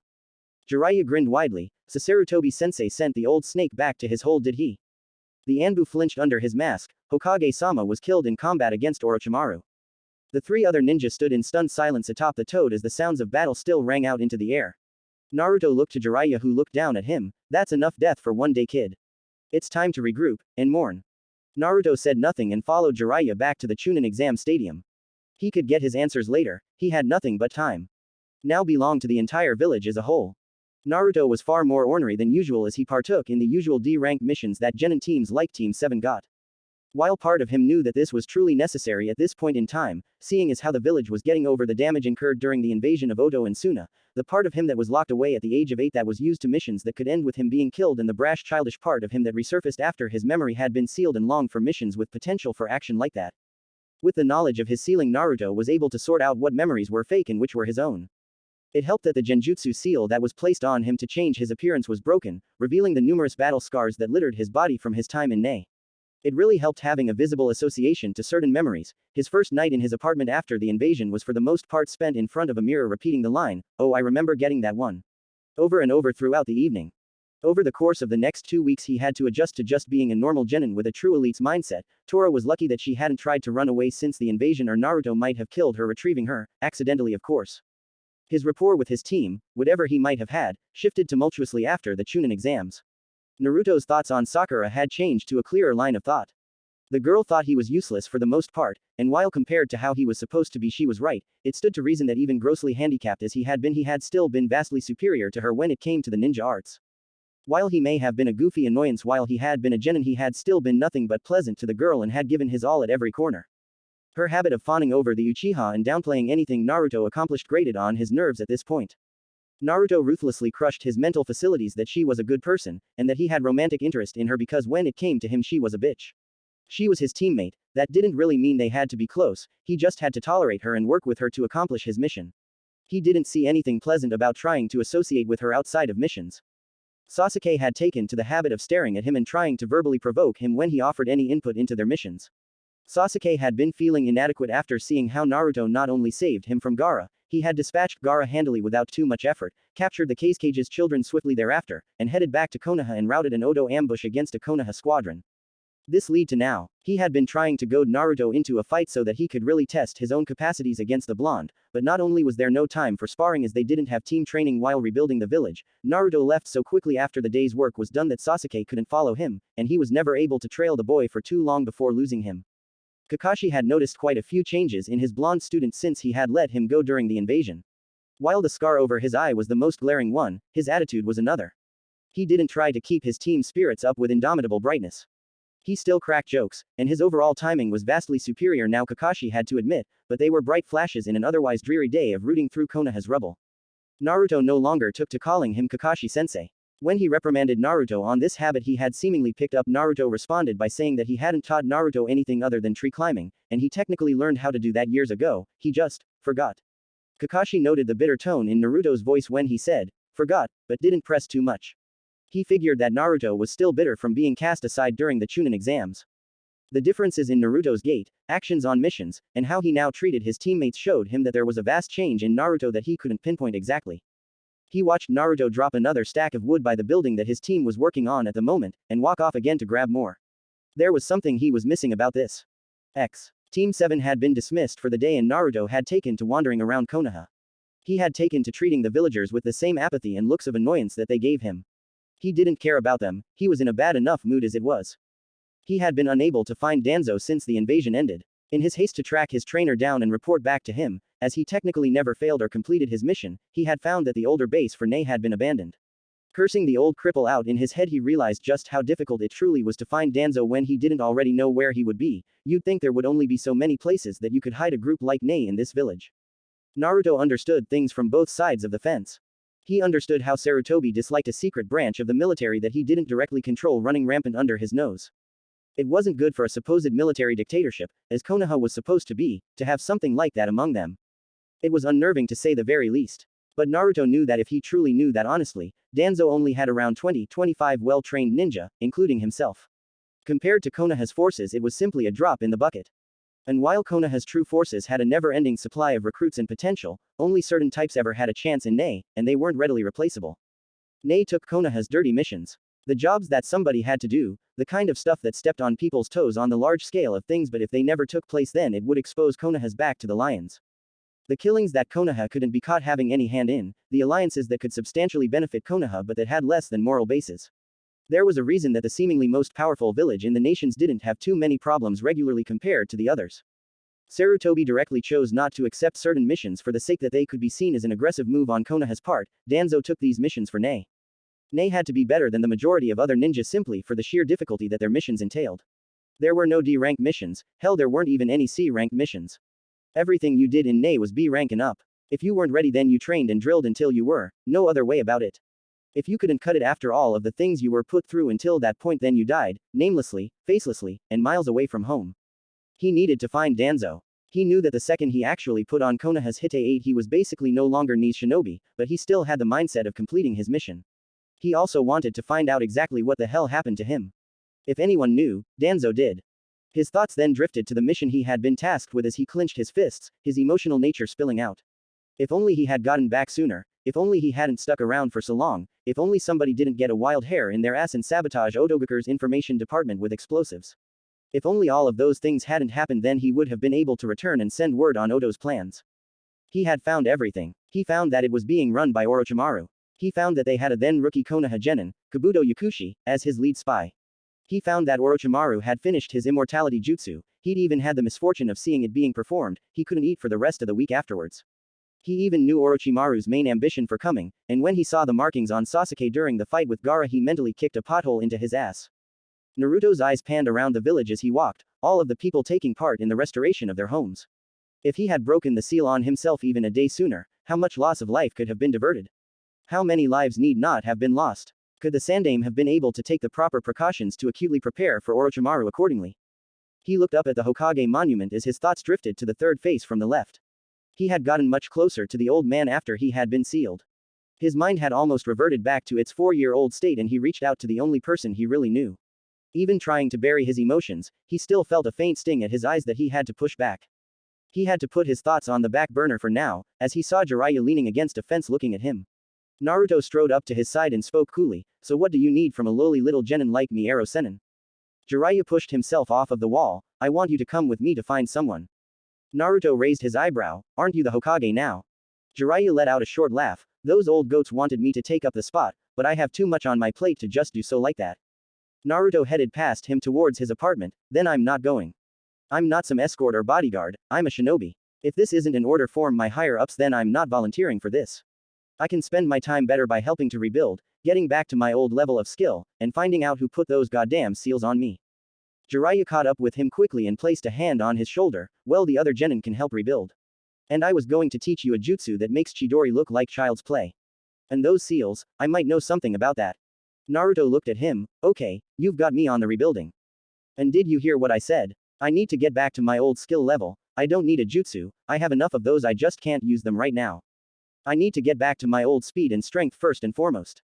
Jiraiya grinned widely. Sasarutobi-sensei sent the old snake back to his hole, did he? The Anbu flinched under his mask. Hokage-sama was killed in combat against Orochimaru. The three other ninjas stood in stunned silence atop the toad as the sounds of battle still rang out into the air. Naruto looked to Jiraiya, who looked down at him. That's enough death for one day, kid. It's time to regroup and mourn. Naruto said nothing and followed Jiraiya back to the Chunin exam stadium. He could get his answers later. He had nothing but time. Now belonged to the entire village as a whole. Naruto was far more ornery than usual as he partook in the usual D-rank missions that genin teams like Team 7 got. While part of him knew that this was truly necessary at this point in time, seeing as how the village was getting over the damage incurred during the invasion of Odo and Suna, the part of him that was locked away at the age of 8 that was used to missions that could end with him being killed, and the brash childish part of him that resurfaced after his memory had been sealed and longed for missions with potential for action like that. With the knowledge of his sealing, Naruto was able to sort out what memories were fake and which were his own. It helped that the genjutsu seal that was placed on him to change his appearance was broken, revealing the numerous battle scars that littered his body from his time in Nei. It really helped having a visible association to certain memories. His first night in his apartment after the invasion was for the most part spent in front of a mirror repeating the line, "Oh, I remember getting that one," over and over throughout the evening. Over the course of the next 2 weeks he had to adjust to just being a normal genin with a true elite's mindset. Tora was lucky that she hadn't tried to run away since the invasion, or Naruto might have killed her, retrieving her, accidentally of course. His rapport with his team, whatever he might have had, shifted tumultuously after the Chunin exams. Naruto's thoughts on Sakura had changed to a clearer line of thought. The girl thought he was useless for the most part, and while compared to how he was supposed to be she was right, it stood to reason that even grossly handicapped as he had still been vastly superior to her when it came to the ninja arts. While he may have been a goofy annoyance while he had been a genin, he had still been nothing but pleasant to the girl and had given his all at every corner. Her habit of fawning over the Uchiha and downplaying anything Naruto accomplished grated on his nerves at this point. Naruto ruthlessly crushed his mental facilities that she was a good person, and that he had romantic interest in her because when it came to him she was a bitch. She was his teammate, that didn't really mean they had to be close, he just had to tolerate her and work with her to accomplish his mission. He didn't see anything pleasant about trying to associate with her outside of missions. Sasuke had taken to the habit of staring at him and trying to verbally provoke him when he offered any input into their missions. Sasuke had been feeling inadequate after seeing how Naruto not only saved him from Gaara, he had dispatched Gaara handily without too much effort, captured the Kage's children swiftly thereafter, and headed back to Konoha and routed an Odo ambush against a Konoha squadron. This led to now. He had been trying to goad Naruto into a fight so that he could really test his own capacities against the blonde, but not only was there no time for sparring as they didn't have team training while rebuilding the village, Naruto left so quickly after the day's work was done that Sasuke couldn't follow him, and he was never able to trail the boy for too long before losing him. Kakashi had noticed quite a few changes in his blonde student since he had let him go during the invasion. While the scar over his eye was the most glaring one, his attitude was another. He didn't try to keep his team's spirits up with indomitable brightness. He still cracked jokes, and his overall timing was vastly superior now, Kakashi had to admit, but they were bright flashes in an otherwise dreary day of rooting through Konoha's rubble. Naruto no longer took to calling him Kakashi-sensei. When he reprimanded Naruto on this habit he had seemingly picked up, Naruto responded by saying that he hadn't taught Naruto anything other than tree climbing, and he technically learned how to do that years ago, he just forgot. Kakashi noted the bitter tone in Naruto's voice when he said, forgot, but didn't press too much. He figured that Naruto was still bitter from being cast aside during the Chunin exams. The differences in Naruto's gait, actions on missions, and how he now treated his teammates showed him that there was a vast change in Naruto that he couldn't pinpoint exactly. He watched Naruto drop another stack of wood by the building that his team was working on at the moment, and walk off again to grab more. There was something he was missing about this. Team 7 had been dismissed for the day and Naruto had taken to wandering around Konoha. He had taken to treating the villagers with the same apathy and looks of annoyance that they gave him. He didn't care about them, he was in a bad enough mood as it was. He had been unable to find Danzo since the invasion ended. In his haste to track his trainer down and report back to him, as he technically never failed or completed his mission, he had found that the older base for Nei had been abandoned. Cursing the old cripple out in his head, he realized just how difficult it truly was to find Danzo when he didn't already know where he would be. You'd think there would only be so many places that you could hide a group like Nei in this village. Naruto understood things from both sides of the fence. He understood how Sarutobi disliked a secret branch of the military that he didn't directly control running rampant under his nose. It wasn't good for a supposed military dictatorship, as Konoha was supposed to be, to have something like that among them. It was unnerving to say the very least. But Naruto knew that if he truly knew that honestly, Danzo only had around 20-25 well-trained ninja, including himself. Compared to Konoha's forces it was simply a drop in the bucket. And while Konoha's true forces had a never-ending supply of recruits and potential, only certain types ever had a chance in Nei, and they weren't readily replaceable. Nei took Konoha's dirty missions. The jobs that somebody had to do, the kind of stuff that stepped on people's toes on the large scale of things, but if they never took place then it would expose Konoha's back to the lions. The killings that Konoha couldn't be caught having any hand in, the alliances that could substantially benefit Konoha but that had less than moral basis. There was a reason that the seemingly most powerful village in the nations didn't have too many problems regularly compared to the others. Sarutobi directly chose not to accept certain missions for the sake that they could be seen as an aggressive move on Konoha's part. Danzo took these missions for Nei. Nei had to be better than the majority of other ninjas simply for the sheer difficulty that their missions entailed. There were no D-rank missions, hell there weren't even any C-rank missions. Everything you did in Nei was B-rank and up. If you weren't ready then you trained and drilled until you were, no other way about it. If you couldn't cut it after all of the things you were put through until that point then you died, namelessly, facelessly, and miles away from home. He needed to find Danzo. He knew that the second he actually put on Konoha's Hite 8 he was basically no longer Nei's shinobi, but he still had the mindset of completing his mission. He also wanted to find out exactly what the hell happened to him. If anyone knew, Danzo did. His thoughts then drifted to the mission he had been tasked with as he clenched his fists, his emotional nature spilling out. If only he had gotten back sooner, if only he hadn't stuck around for so long, if only somebody didn't get a wild hair in their ass and sabotage Otogakure's information department with explosives. If only all of those things hadn't happened, then he would have been able to return and send word on Oto's plans. He had found everything. He found that it was being run by Orochimaru. He found that they had a then-rookie Konoha genin, Kabuto Yakushi, as his lead spy. He found that Orochimaru had finished his immortality jutsu, he'd even had the misfortune of seeing it being performed, he couldn't eat for the rest of the week afterwards. He even knew Orochimaru's main ambition for coming, and when he saw the markings on Sasuke during the fight with Gaara, he mentally kicked a pothole into his ass. Naruto's eyes panned around the village as he walked, all of the people taking part in the restoration of their homes. If he had broken the seal on himself even a day sooner, how much loss of life could have been diverted? How many lives need not have been lost? Could the Sandaime have been able to take the proper precautions to acutely prepare for Orochimaru accordingly? He looked up at the Hokage monument as his thoughts drifted to the third face from the left. He had gotten much closer to the old man after he had been sealed. His mind had almost reverted back to its 4-year-old state, and he reached out to the only person he really knew. Even trying to bury his emotions, he still felt a faint sting at his eyes that he had to push back. He had to put his thoughts on the back burner for now, as he saw Jiraiya leaning against a fence looking at him. Naruto strode up to his side and spoke coolly, "So what do you need from a lowly little genin like me, Ero Sennin?" Jiraiya pushed himself off of the wall. "I want you to come with me to find someone." Naruto raised his eyebrow. "Aren't you the Hokage now?" Jiraiya let out a short laugh. "Those old goats wanted me to take up the spot, but I have too much on my plate to just do so like that." Naruto headed past him towards his apartment. "Then I'm not going. I'm not some escort or bodyguard, I'm a shinobi. If this isn't an order from my higher-ups, then I'm not volunteering for this. I can spend my time better by helping to rebuild, getting back to my old level of skill, and finding out who put those goddamn seals on me." Jiraiya caught up with him quickly and placed a hand on his shoulder. "Well, the other genin can help rebuild. And I was going to teach you a jutsu that makes Chidori look like child's play. And those seals, I might know something about that." Naruto looked at him. "Okay, you've got me on the rebuilding. And did you hear what I said? I need to get back to my old skill level. I don't need a jutsu, I have enough of those, I just can't use them right now. I need to get back to my old speed and strength first and foremost.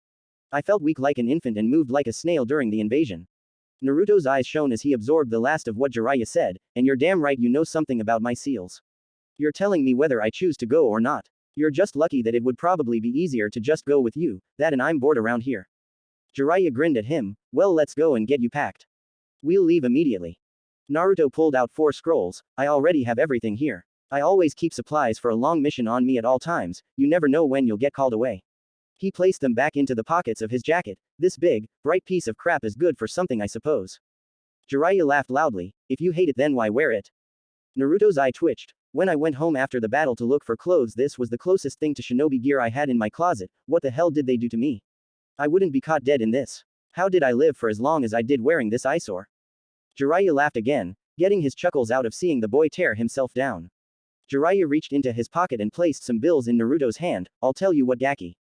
I felt weak like an infant and moved like a snail during the invasion." Naruto's eyes shone as he absorbed the last of what Jiraiya said. "And you're damn right you know something about my seals. You're telling me whether I choose to go or not. You're just lucky that it would probably be easier to just go with you, that and I'm bored around here." Jiraiya grinned at him. "Well, let's go and get you packed. We'll leave immediately." Naruto pulled out 4 scrolls. "I already have everything here. I always keep supplies for a long mission on me at all times, you never know when you'll get called away." He placed them back into the pockets of his jacket. "This big, bright piece of crap is good for something, I suppose." Jiraiya laughed loudly. "If you hate it, then why wear it?" Naruto's eye twitched. "When I went home after the battle to look for clothes, this was the closest thing to shinobi gear I had in my closet. What the hell did they do to me? I wouldn't be caught dead in this. How did I live for as long as I did wearing this eyesore?" Jiraiya laughed again, getting his chuckles out of seeing the boy tear himself down. Jiraiya reached into his pocket and placed some bills in Naruto's hand. "I'll tell you what, Gaki.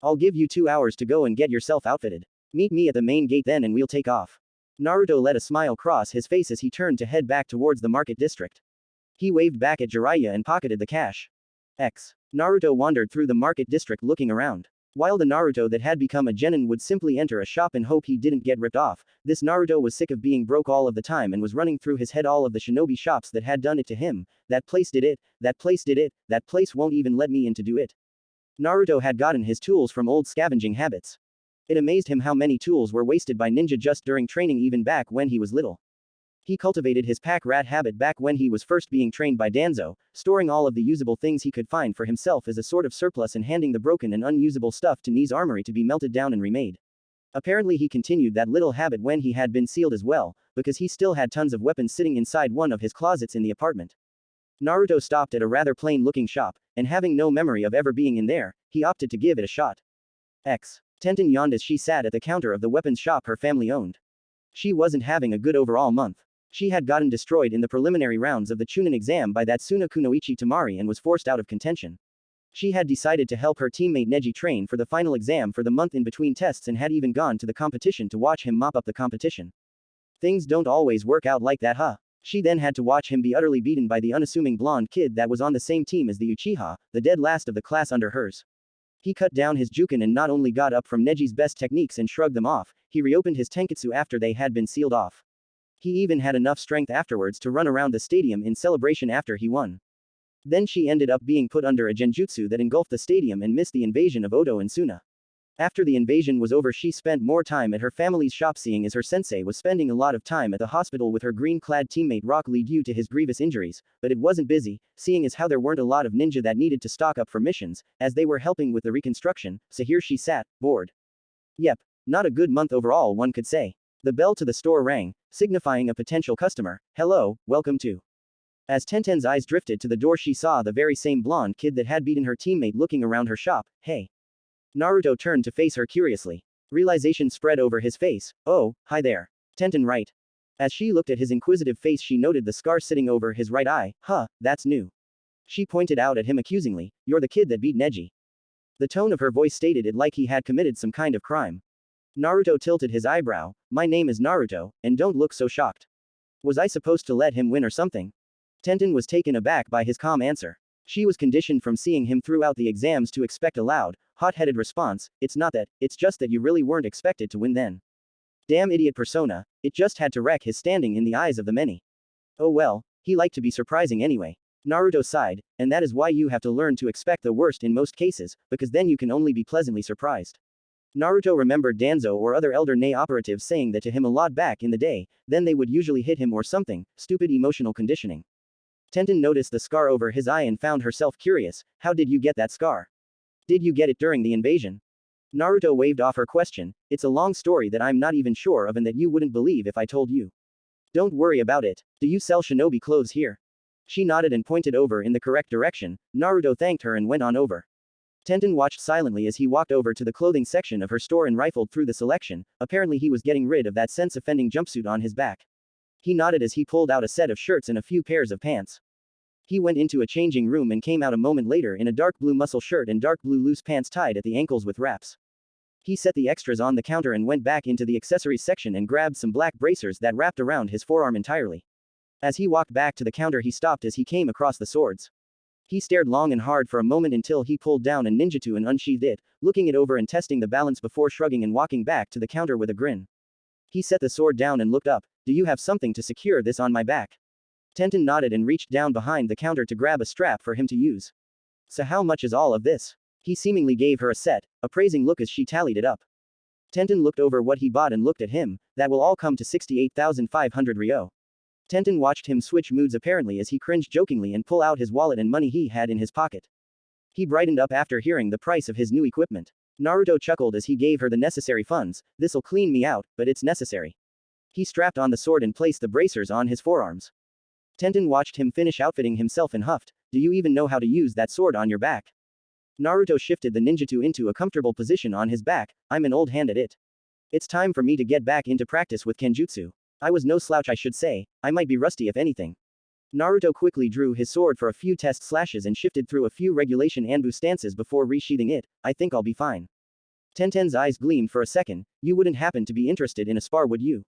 I'll give you 2 hours to go and get yourself outfitted. Meet me at the main gate then and we'll take off." Naruto let a smile cross his face as he turned to head back towards the market district. He waved back at Jiraiya and pocketed the cash. Naruto wandered through the market district looking around. While the Naruto that had become a genin would simply enter a shop and hope he didn't get ripped off, this Naruto was sick of being broke all of the time and was running through his head all of the shinobi shops that had done it to him. "That place did it, that place did it, that place won't even let me in to do it." Naruto had gotten his tools from old scavenging habits. It amazed him how many tools were wasted by ninja just during training even back when he was little. He cultivated his pack rat habit back when he was first being trained by Danzo, storing all of the usable things he could find for himself as a sort of surplus and handing the broken and unusable stuff to Nee's armory to be melted down and remade. Apparently he continued that little habit when he had been sealed as well, because he still had tons of weapons sitting inside one of his closets in the apartment. Naruto stopped at a rather plain-looking shop, and having no memory of ever being in there, he opted to give it a shot. Tenten yawned as she sat at the counter of the weapons shop her family owned. She wasn't having a good overall month. She had gotten destroyed in the preliminary rounds of the Chunin exam by that Suna Kunoichi Tamari and was forced out of contention. She had decided to help her teammate Neji train for the final exam for the month in between tests and had even gone to the competition to watch him mop up the competition. Things don't always work out like that, huh? She then had to watch him be utterly beaten by the unassuming blonde kid that was on the same team as the Uchiha, the dead last of the class under hers. He cut down his Juken and not only got up from Neji's best techniques and shrugged them off, he reopened his Tenketsu after they had been sealed off. He even had enough strength afterwards to run around the stadium in celebration after he won. Then she ended up being put under a genjutsu that engulfed the stadium and missed the invasion of Odo and Suna. After the invasion was over, she spent more time at her family's shop, seeing as her sensei was spending a lot of time at the hospital with her green-clad teammate Rock Lee due to his grievous injuries, but it wasn't busy, seeing as how there weren't a lot of ninja that needed to stock up for missions, as they were helping with the reconstruction, so here she sat, bored. Yep, not a good month overall, one could say. The bell to the store rang, signifying a potential customer. Hello, welcome to. As Tenten's eyes drifted to the door, she saw the very same blonde kid that had beaten her teammate looking around her shop. Hey. Naruto turned to face her curiously. Realization spread over his face. Oh, hi there. Tenten, right? As she looked at his inquisitive face, she noted the scar sitting over his right eye. Huh, that's new. She pointed out at him accusingly. You're the kid that beat Neji. The tone of her voice stated it like he had committed some kind of crime. Naruto tilted his eyebrow. My name is Naruto, and don't look so shocked. Was I supposed to let him win or something? Tenten was taken aback by his calm answer. She was conditioned from seeing him throughout the exams to expect a loud, hot-headed response. It's not that, it's just that you really weren't expected to win then. Damn idiot persona, it just had to wreck his standing in the eyes of the many. Oh well, he liked to be surprising anyway. Naruto sighed, and that is why you have to learn to expect the worst in most cases, because then you can only be pleasantly surprised. Naruto remembered Danzo or other Elder Nei operatives saying that to him a lot back in the day, then they would usually hit him or something. Stupid emotional conditioning. Tenten noticed the scar over his eye and found herself curious. How did you get that scar? Did you get it during the invasion? Naruto waved off her question. It's a long story that I'm not even sure of and that you wouldn't believe if I told you. Don't worry about it. Do you sell shinobi clothes here? She nodded and pointed over in the correct direction. Naruto thanked her and went on over. Tenten watched silently as he walked over to the clothing section of her store and rifled through the selection. Apparently he was getting rid of that sense-offending jumpsuit on his back. He nodded as he pulled out a set of shirts and a few pairs of pants. He went into a changing room and came out a moment later in a dark blue muscle shirt and dark blue loose pants tied at the ankles with wraps. He set the extras on the counter and went back into the accessories section and grabbed some black bracers that wrapped around his forearm entirely. As he walked back to the counter, he stopped as he came across the swords. He stared long and hard for a moment until he pulled down a ninjutsu and unsheathed it, looking it over and testing the balance before shrugging and walking back to the counter with a grin. He set the sword down and looked up. Do you have something to secure this on my back? Tenten nodded and reached down behind the counter to grab a strap for him to use. So how much is all of this? He seemingly gave her a appraising look as she tallied it up. Tenten looked over what he bought and looked at him. That will all come to 68,500 ryo. Tenten watched him switch moods apparently as he cringed jokingly and pull out his wallet and money he had in his pocket. He brightened up after hearing the price of his new equipment. Naruto chuckled as he gave her the necessary funds. This'll clean me out, but it's necessary. He strapped on the sword and placed the bracers on his forearms. Tenten watched him finish outfitting himself and huffed. Do you even know how to use that sword on your back? Naruto shifted the ninjutsu into a comfortable position on his back. I'm an old hand at it. It's time for me to get back into practice with kenjutsu. I was no slouch, I should say. I might be rusty if anything. Naruto quickly drew his sword for a few test slashes and shifted through a few regulation Anbu stances before resheathing it. I think I'll be fine. Tenten's eyes gleamed for a second. You wouldn't happen to be interested in a spar, would you?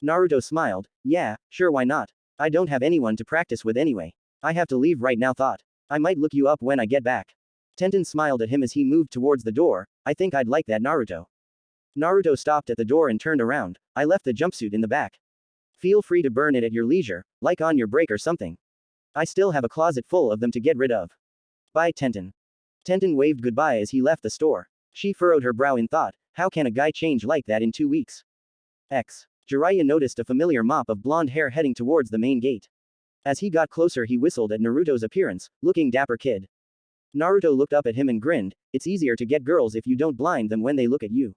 Naruto smiled. Yeah, sure, why not? I don't have anyone to practice with anyway. I have to leave right now, thought. I might look you up when I get back. Tenten smiled at him as he moved towards the door. I think I'd like that, Naruto. Naruto stopped at the door and turned around. I left the jumpsuit in the back. Feel free to burn it at your leisure, like on your break or something. I still have a closet full of them to get rid of. Bye, Tenten. Tenten waved goodbye as he left the store. She furrowed her brow in thought. How can a guy change like that in 2 weeks? Jiraiya noticed a familiar mop of blonde hair heading towards the main gate. As he got closer, he whistled at Naruto's appearance, looking dapper kid. Naruto looked up at him and grinned. It's easier to get girls if you don't blind them when they look at you.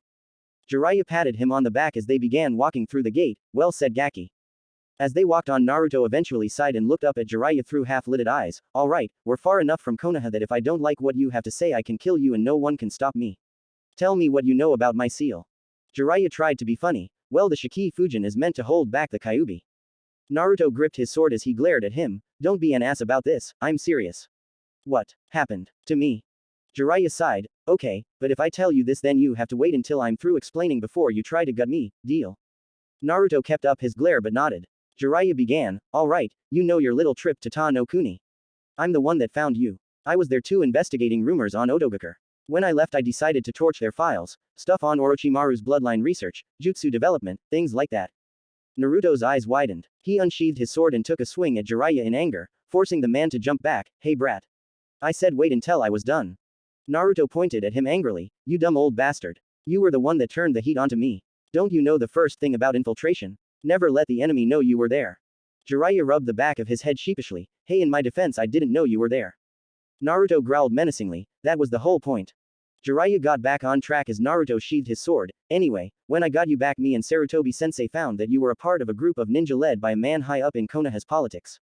Jiraiya patted him on the back as they began walking through the gate. Well said, Gaki. As they walked on, Naruto eventually sighed and looked up at Jiraiya through half-lidded eyes. Alright, we're far enough from Konoha that if I don't like what you have to say, I can kill you and no one can stop me. Tell me what you know about my seal. Jiraiya tried to be funny. Well, the Shiki Fujin is meant to hold back the Kyuubi. Naruto gripped his sword as he glared at him. Don't be an ass about this, I'm serious. What happened to me? Jiraiya sighed. Okay, but if I tell you this, then you have to wait until I'm through explaining before you try to gut me, deal? Naruto kept up his glare but nodded. Jiraiya began. Alright, you know your little trip to Ta no Kuni. I'm the one that found you. I was there too, investigating rumors on Odogakure. When I left, I decided to torch their files, stuff on Orochimaru's bloodline research, jutsu development, things like that. Naruto's eyes widened. He unsheathed his sword and took a swing at Jiraiya in anger. forcing the man to jump back. Hey brat. I said wait until I was done. Naruto pointed at him angrily. You dumb old bastard. You were the one that turned the heat onto me. Don't you know the first thing about infiltration? Never let the enemy know you were there. Jiraiya rubbed the back of his head sheepishly. Hey, in my defense, I didn't know you were there. Naruto growled menacingly. That was the whole point. Jiraiya got back on track as Naruto sheathed his sword. Anyway, when I got you back, me and Sarutobi-sensei found that you were a part of a group of ninja led by a man high up in Konoha's politics.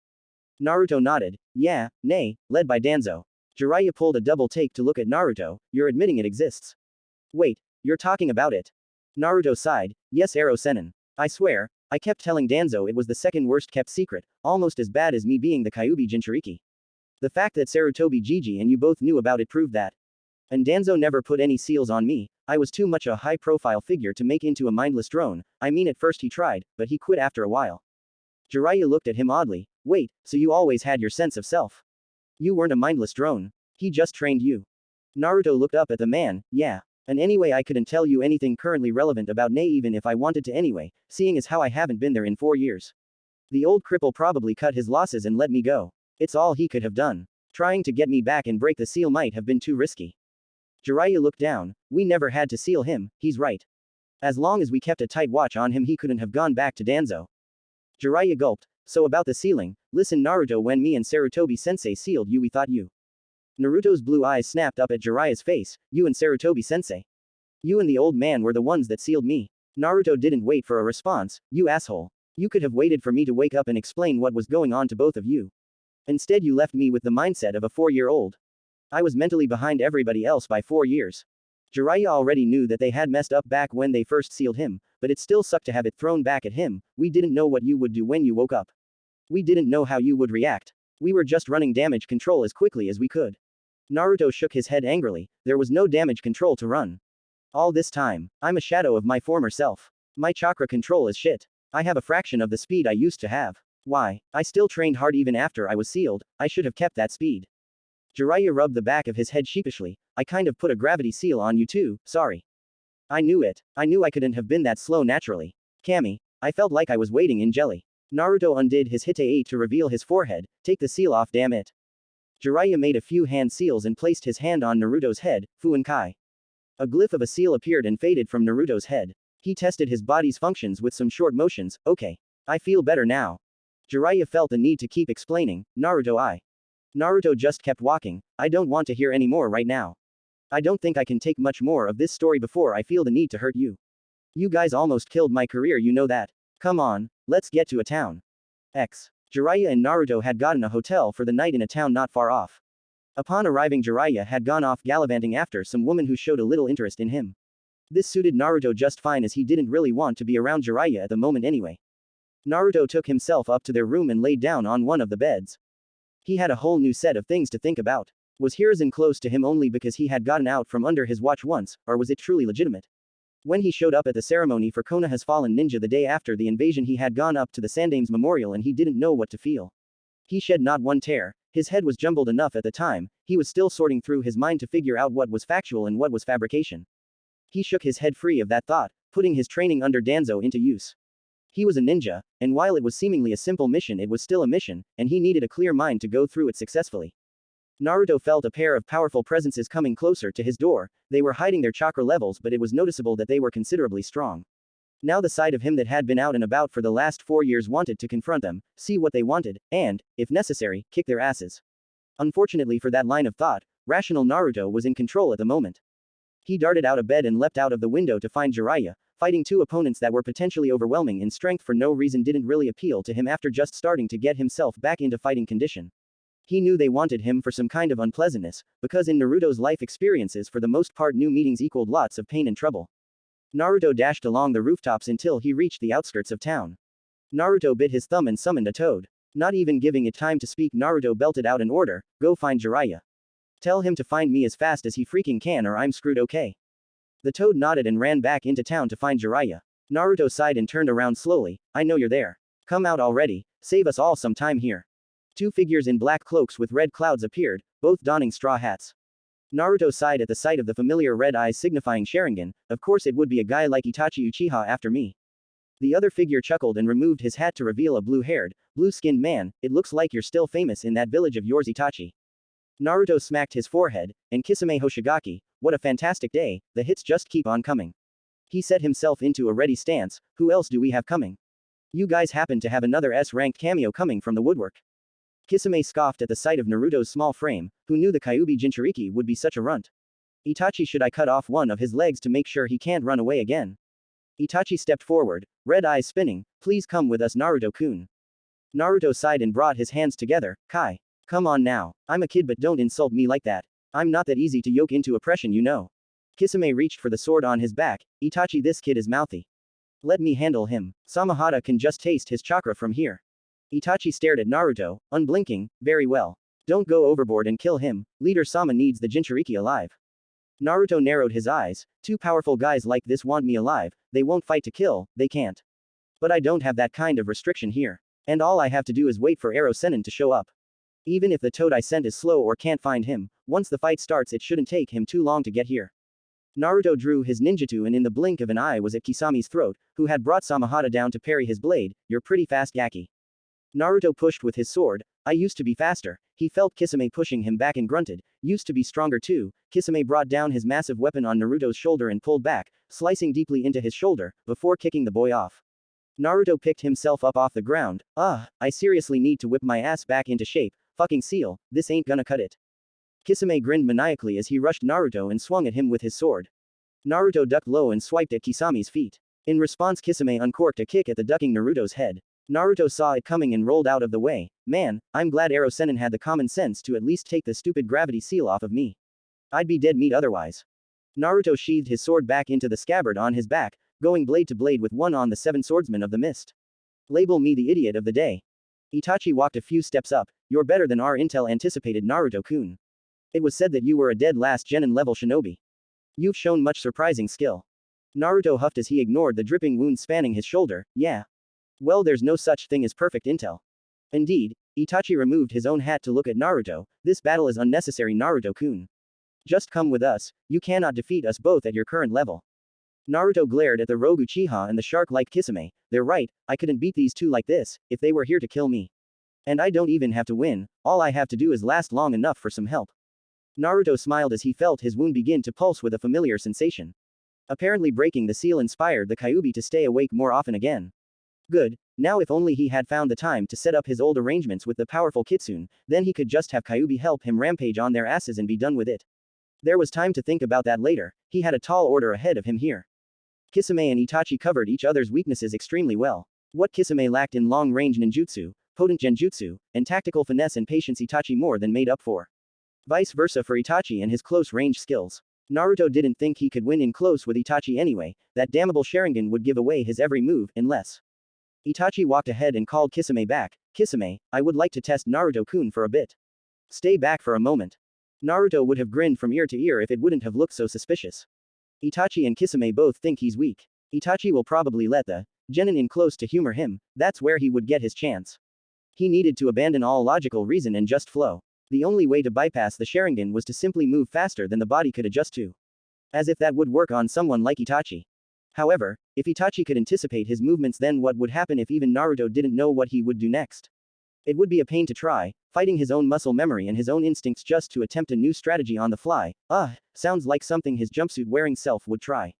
Naruto nodded. Yeah, nay, led by Danzo. Jiraiya pulled a double take to look at Naruto. You're admitting it exists. Wait, you're talking about it? Naruto sighed. Yes, Ero Sennin. I swear, I kept telling Danzo it was the second worst kept secret, almost as bad as me being the Kyuubi Jinchuriki. The fact that Sarutobi Gigi and you both knew about it proved that. And Danzo never put any seals on me. I was too much a high-profile figure to make into a mindless drone. I mean, at first he tried, but he quit after a while. Jiraiya looked at him oddly. Wait, so you always had your sense of self? You weren't a mindless drone. He just trained you. Naruto looked up at the man. Yeah. And anyway, I couldn't tell you anything currently relevant about Nei even if I wanted to anyway, seeing as how I haven't been there in 4 years. The old cripple probably cut his losses and let me go. It's all he could have done. Trying to get me back and break the seal might have been too risky. Jiraiya looked down. We never had to seal him, he's right. As long as we kept a tight watch on him, he couldn't have gone back to Danzo. Jiraiya gulped. So about the sealing, listen Naruto, when me and Sarutobi sensei sealed you, we thought you. Naruto's blue eyes snapped up at Jiraiya's face. You and Sarutobi sensei. You and the old man were the ones that sealed me. Naruto didn't wait for a response. You asshole. You could have waited for me to wake up and explain what was going on to both of you. Instead you left me with the mindset of a 4-year-old. I was mentally behind everybody else by 4 years. Jiraiya already knew that they had messed up back when they first sealed him, but it still sucked to have it thrown back at him. We didn't know what you would do when you woke up. We didn't know how you would react. We were just running damage control as quickly as we could. Naruto shook his head angrily. There was no damage control to run. All this time, I'm a shadow of my former self. My chakra control is shit. I have a fraction of the speed I used to have. Why? I still trained hard even after I was sealed. I should have kept that speed. Jiraiya rubbed the back of his head sheepishly. I kind of put a gravity seal on you too, sorry. I knew it. I knew I couldn't have been that slow naturally. Kami. I felt like I was waiting in jelly. Naruto undid his hitei to reveal his forehead. Take the seal off, damn it. Jiraiya made a few hand seals and placed his hand on Naruto's head. Fuinkai. A glyph of a seal appeared and faded from Naruto's head. He tested his body's functions with some short motions. Okay. I feel better now. Jiraiya felt the need to keep explaining. Naruto just kept walking. I don't want to hear any more right now. I don't think I can take much more of this story before I feel the need to hurt you. You guys almost killed my career, you know that. Come on, let's get to a town. Jiraiya and Naruto had gotten a hotel for the night in a town not far off. Upon arriving, Jiraiya had gone off gallivanting after some woman who showed a little interest in him. This suited Naruto just fine as he didn't really want to be around Jiraiya at the moment anyway. Naruto took himself up to their room and laid down on one of the beds. He had a whole new set of things to think about. Was Hiruzen close to him only because he had gotten out from under his watch once, or was it truly legitimate? When he showed up at the ceremony for Konoha's fallen ninja the day after the invasion, he had gone up to the Sandame's memorial and he didn't know what to feel. He shed not one tear. His head was jumbled enough at the time. He was still sorting through his mind to figure out what was factual and what was fabrication. He shook his head free of that thought, putting his training under Danzo into use. He was a ninja, and while it was seemingly a simple mission, it was still a mission, and he needed a clear mind to go through it successfully. Naruto felt a pair of powerful presences coming closer to his door. They were hiding their chakra levels, but it was noticeable that they were considerably strong. Now the side of him that had been out and about for the last 4 years wanted to confront them, see what they wanted, and, if necessary, kick their asses. Unfortunately for that line of thought, rational Naruto was in control at the moment. He darted out of bed and leapt out of the window to find Jiraiya. Fighting two opponents that were potentially overwhelming in strength for no reason didn't really appeal to him after just starting to get himself back into fighting condition. He knew they wanted him for some kind of unpleasantness, because in Naruto's life experiences for the most part new meetings equaled lots of pain and trouble. Naruto dashed along the rooftops until he reached the outskirts of town. Naruto bit his thumb and summoned a toad. Not even giving it time to speak, Naruto belted out an order, go find Jiraiya. Tell him to find me as fast as he freaking can or I'm screwed, okay? The toad nodded and ran back into town to find Jiraiya. Naruto sighed and turned around slowly. I know you're there. Come out already, save us all some time here. 2 figures in black cloaks with red clouds appeared, both donning straw hats. Naruto sighed at the sight of the familiar red eyes signifying Sharingan. Of course it would be a guy like Itachi Uchiha after me. The other figure chuckled and removed his hat to reveal a blue-haired, blue-skinned man, it looks like you're still famous in that village of yours, Itachi. Naruto smacked his forehead, and Kisame Hoshigaki, what a fantastic day, the hits just keep on coming. He set himself into a ready stance, who else do we have coming? You guys happen to have another S-ranked cameo coming from the woodwork. Kisame scoffed at the sight of Naruto's small frame, who knew the Kyuubi Jinchuriki would be such a runt. Itachi, should I cut off one of his legs to make sure he can't run away again? Itachi stepped forward, red eyes spinning, please come with us Naruto-kun. Naruto sighed and brought his hands together, Kai. Come on now, I'm a kid but don't insult me like that. I'm not that easy to yoke into oppression, you know. Kisame reached for the sword on his back, Itachi, this kid is mouthy. Let me handle him. Samahata can just taste his chakra from here. Itachi stared at Naruto, unblinking, very well. Don't go overboard and kill him, Leader Sama needs the Jinchuriki alive. Naruto narrowed his eyes, two powerful guys like this want me alive, they won't fight to kill, they can't. But I don't have that kind of restriction here. And all I have to do is wait for Ero Sennin to show up. Even if the toad I sent is slow or can't find him, once the fight starts it shouldn't take him too long to get here. Naruto drew his ninjutsu and in the blink of an eye was at Kisame's throat, who had brought Samahata down to parry his blade, you're pretty fast Gaki. Naruto pushed with his sword, I used to be faster, he felt Kisame pushing him back and grunted, used to be stronger too, Kisame brought down his massive weapon on Naruto's shoulder and pulled back, slicing deeply into his shoulder, before kicking the boy off. Naruto picked himself up off the ground, I seriously need to whip my ass back into shape, fucking seal, this ain't gonna cut it. Kisame grinned maniacally as he rushed Naruto and swung at him with his sword. Naruto ducked low and swiped at Kisame's feet. In response Kisame uncorked a kick at the ducking Naruto's head. Naruto saw it coming and rolled out of the way. Man, I'm glad Ero Sennin had the common sense to at least take the stupid gravity seal off of me. I'd be dead meat otherwise. Naruto sheathed his sword back into the scabbard on his back, going blade to blade with one on the seven swordsmen of the mist. Label me the idiot of the day. Itachi walked a few steps up, you're better than our intel anticipated Naruto-kun. It was said that you were a dead last genin level shinobi. You've shown much surprising skill. Naruto huffed as he ignored the dripping wound spanning his shoulder, yeah. Well, there's no such thing as perfect intel. Indeed, Itachi removed his own hat to look at Naruto, this battle is unnecessary Naruto-kun. Just come with us, you cannot defeat us both at your current level. Naruto glared at the rogue Uchiha and the shark-like Kisame, they're right, I couldn't beat these two like this, if they were here to kill me. And I don't even have to win, all I have to do is last long enough for some help. Naruto smiled as he felt his wound begin to pulse with a familiar sensation. Apparently breaking the seal inspired the Kyuubi to stay awake more often again. Good, now if only he had found the time to set up his old arrangements with the powerful Kitsune, then he could just have Kyuubi help him rampage on their asses and be done with it. There was time to think about that later, he had a tall order ahead of him here. Kisame and Itachi covered each other's weaknesses extremely well. What Kisame lacked in long-range ninjutsu, potent genjutsu, and tactical finesse and patience Itachi more than made up for. Vice versa for Itachi and his close-range skills. Naruto didn't think he could win in close with Itachi anyway, that damnable Sharingan would give away his every move, unless. Itachi walked ahead and called Kisame back, Kisame, I would like to test Naruto-kun for a bit. Stay back for a moment. Naruto would have grinned from ear to ear if it wouldn't have looked so suspicious. Itachi and Kisame both think he's weak. Itachi will probably let the genin in close to humor him, that's where he would get his chance. He needed to abandon all logical reason and just flow. The only way to bypass the Sharingan was to simply move faster than the body could adjust to. As if that would work on someone like Itachi. However, if Itachi could anticipate his movements, then what would happen if even Naruto didn't know what he would do next? It would be a pain to try, fighting his own muscle memory and his own instincts just to attempt a new strategy on the fly. Sounds like something his jumpsuit wearing self would try.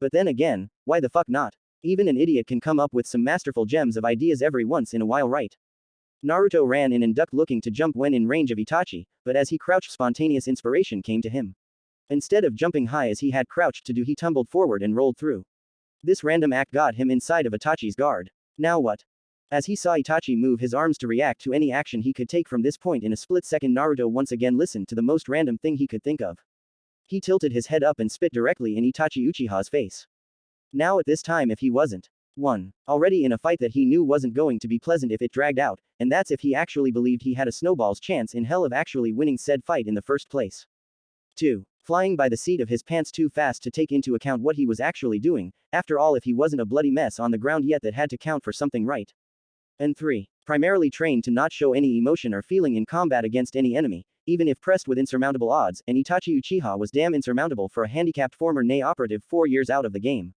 But then again, why the fuck not? Even an idiot can come up with some masterful gems of ideas every once in a while, right? Naruto ran in and ducked looking to jump when in range of Itachi, but as he crouched spontaneous inspiration came to him. Instead of jumping high as he had crouched to do, he tumbled forward and rolled through. This random act got him inside of Itachi's guard. Now what? As he saw Itachi move his arms to react to any action he could take from this point in a split second, Naruto once again listened to the most random thing he could think of. He tilted his head up and spit directly in Itachi Uchiha's face. Now at this time, if he wasn't 1. Already in a fight that he knew wasn't going to be pleasant if it dragged out, and that's if he actually believed he had a snowball's chance in hell of actually winning said fight in the first place. 2. Flying by the seat of his pants too fast to take into account what he was actually doing, after all if he wasn't a bloody mess on the ground yet that had to count for something, right? And 3. Primarily trained to not show any emotion or feeling in combat against any enemy, even if pressed with insurmountable odds, and Itachi Uchiha was damn insurmountable for a handicapped former NA operative 4 years out of the game.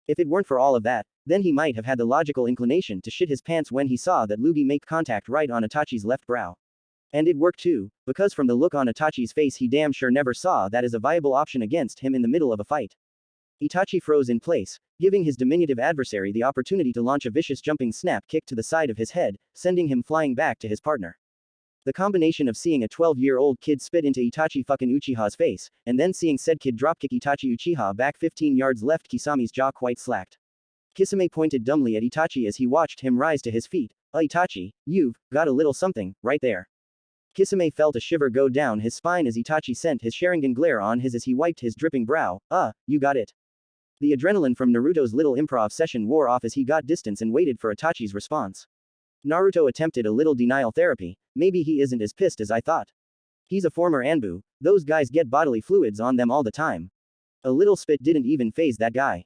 If it weren't for all of that, Then he might have had the logical inclination to shit his pants when he saw that Lugi make contact right on Itachi's left brow. And it worked too, because from the look on Itachi's face he damn sure never saw that as a viable option against him in the middle of a fight. Itachi froze in place, giving his diminutive adversary the opportunity to launch a vicious jumping snap kick to the side of his head, sending him flying back to his partner. The combination of seeing a 12-year-old kid spit into Itachi fucking Uchiha's face, and then seeing said kid dropkick Itachi Uchiha back 15 yards left Kisami's jaw quite slacked. Kisame pointed dumbly at Itachi as he watched him rise to his feet. Itachi, you've got a little something, right there. Kisame felt a shiver go down his spine as Itachi sent his Sharingan glare on his as he wiped his dripping brow. You got it. The adrenaline from Naruto's little improv session wore off as he got distance and waited for Itachi's response. Naruto attempted a little denial therapy. Maybe he isn't as pissed as I thought. He's a former Anbu, those guys get bodily fluids on them all the time. A little spit didn't even faze that guy.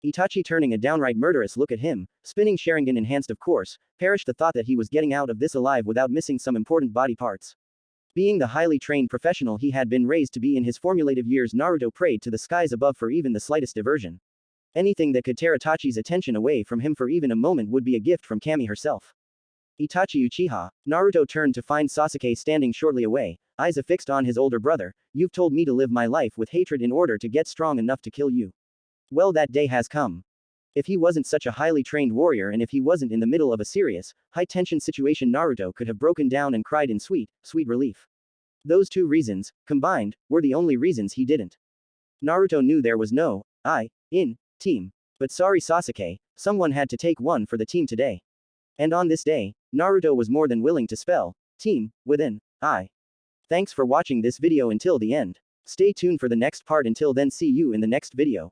Itachi turning a downright murderous look at him, spinning Sharingan enhanced of course, perished the thought that he was getting out of this alive without missing some important body parts. Being the highly trained professional he had been raised to be in his formulative years, Naruto prayed to the skies above for even the slightest diversion. Anything that could tear Itachi's attention away from him for even a moment would be a gift from Kami herself. Itachi Uchiha. Naruto turned to find Sasuke standing shortly away, eyes affixed on his older brother. You've told me to live my life with hatred in order to get strong enough to kill you. Well, that day has come. If he wasn't such a highly trained warrior and if he wasn't in the middle of a serious, high-tension situation, Naruto could have broken down and cried in sweet relief. Those two reasons, combined, were the only reasons he didn't. Naruto knew there was no I in team. But sorry Sasuke, someone had to take one for the team today. And on this day, Naruto was more than willing to spell team with an I. Thanks for watching this video until the end. Stay tuned for the next part. Until then, see you in the next video.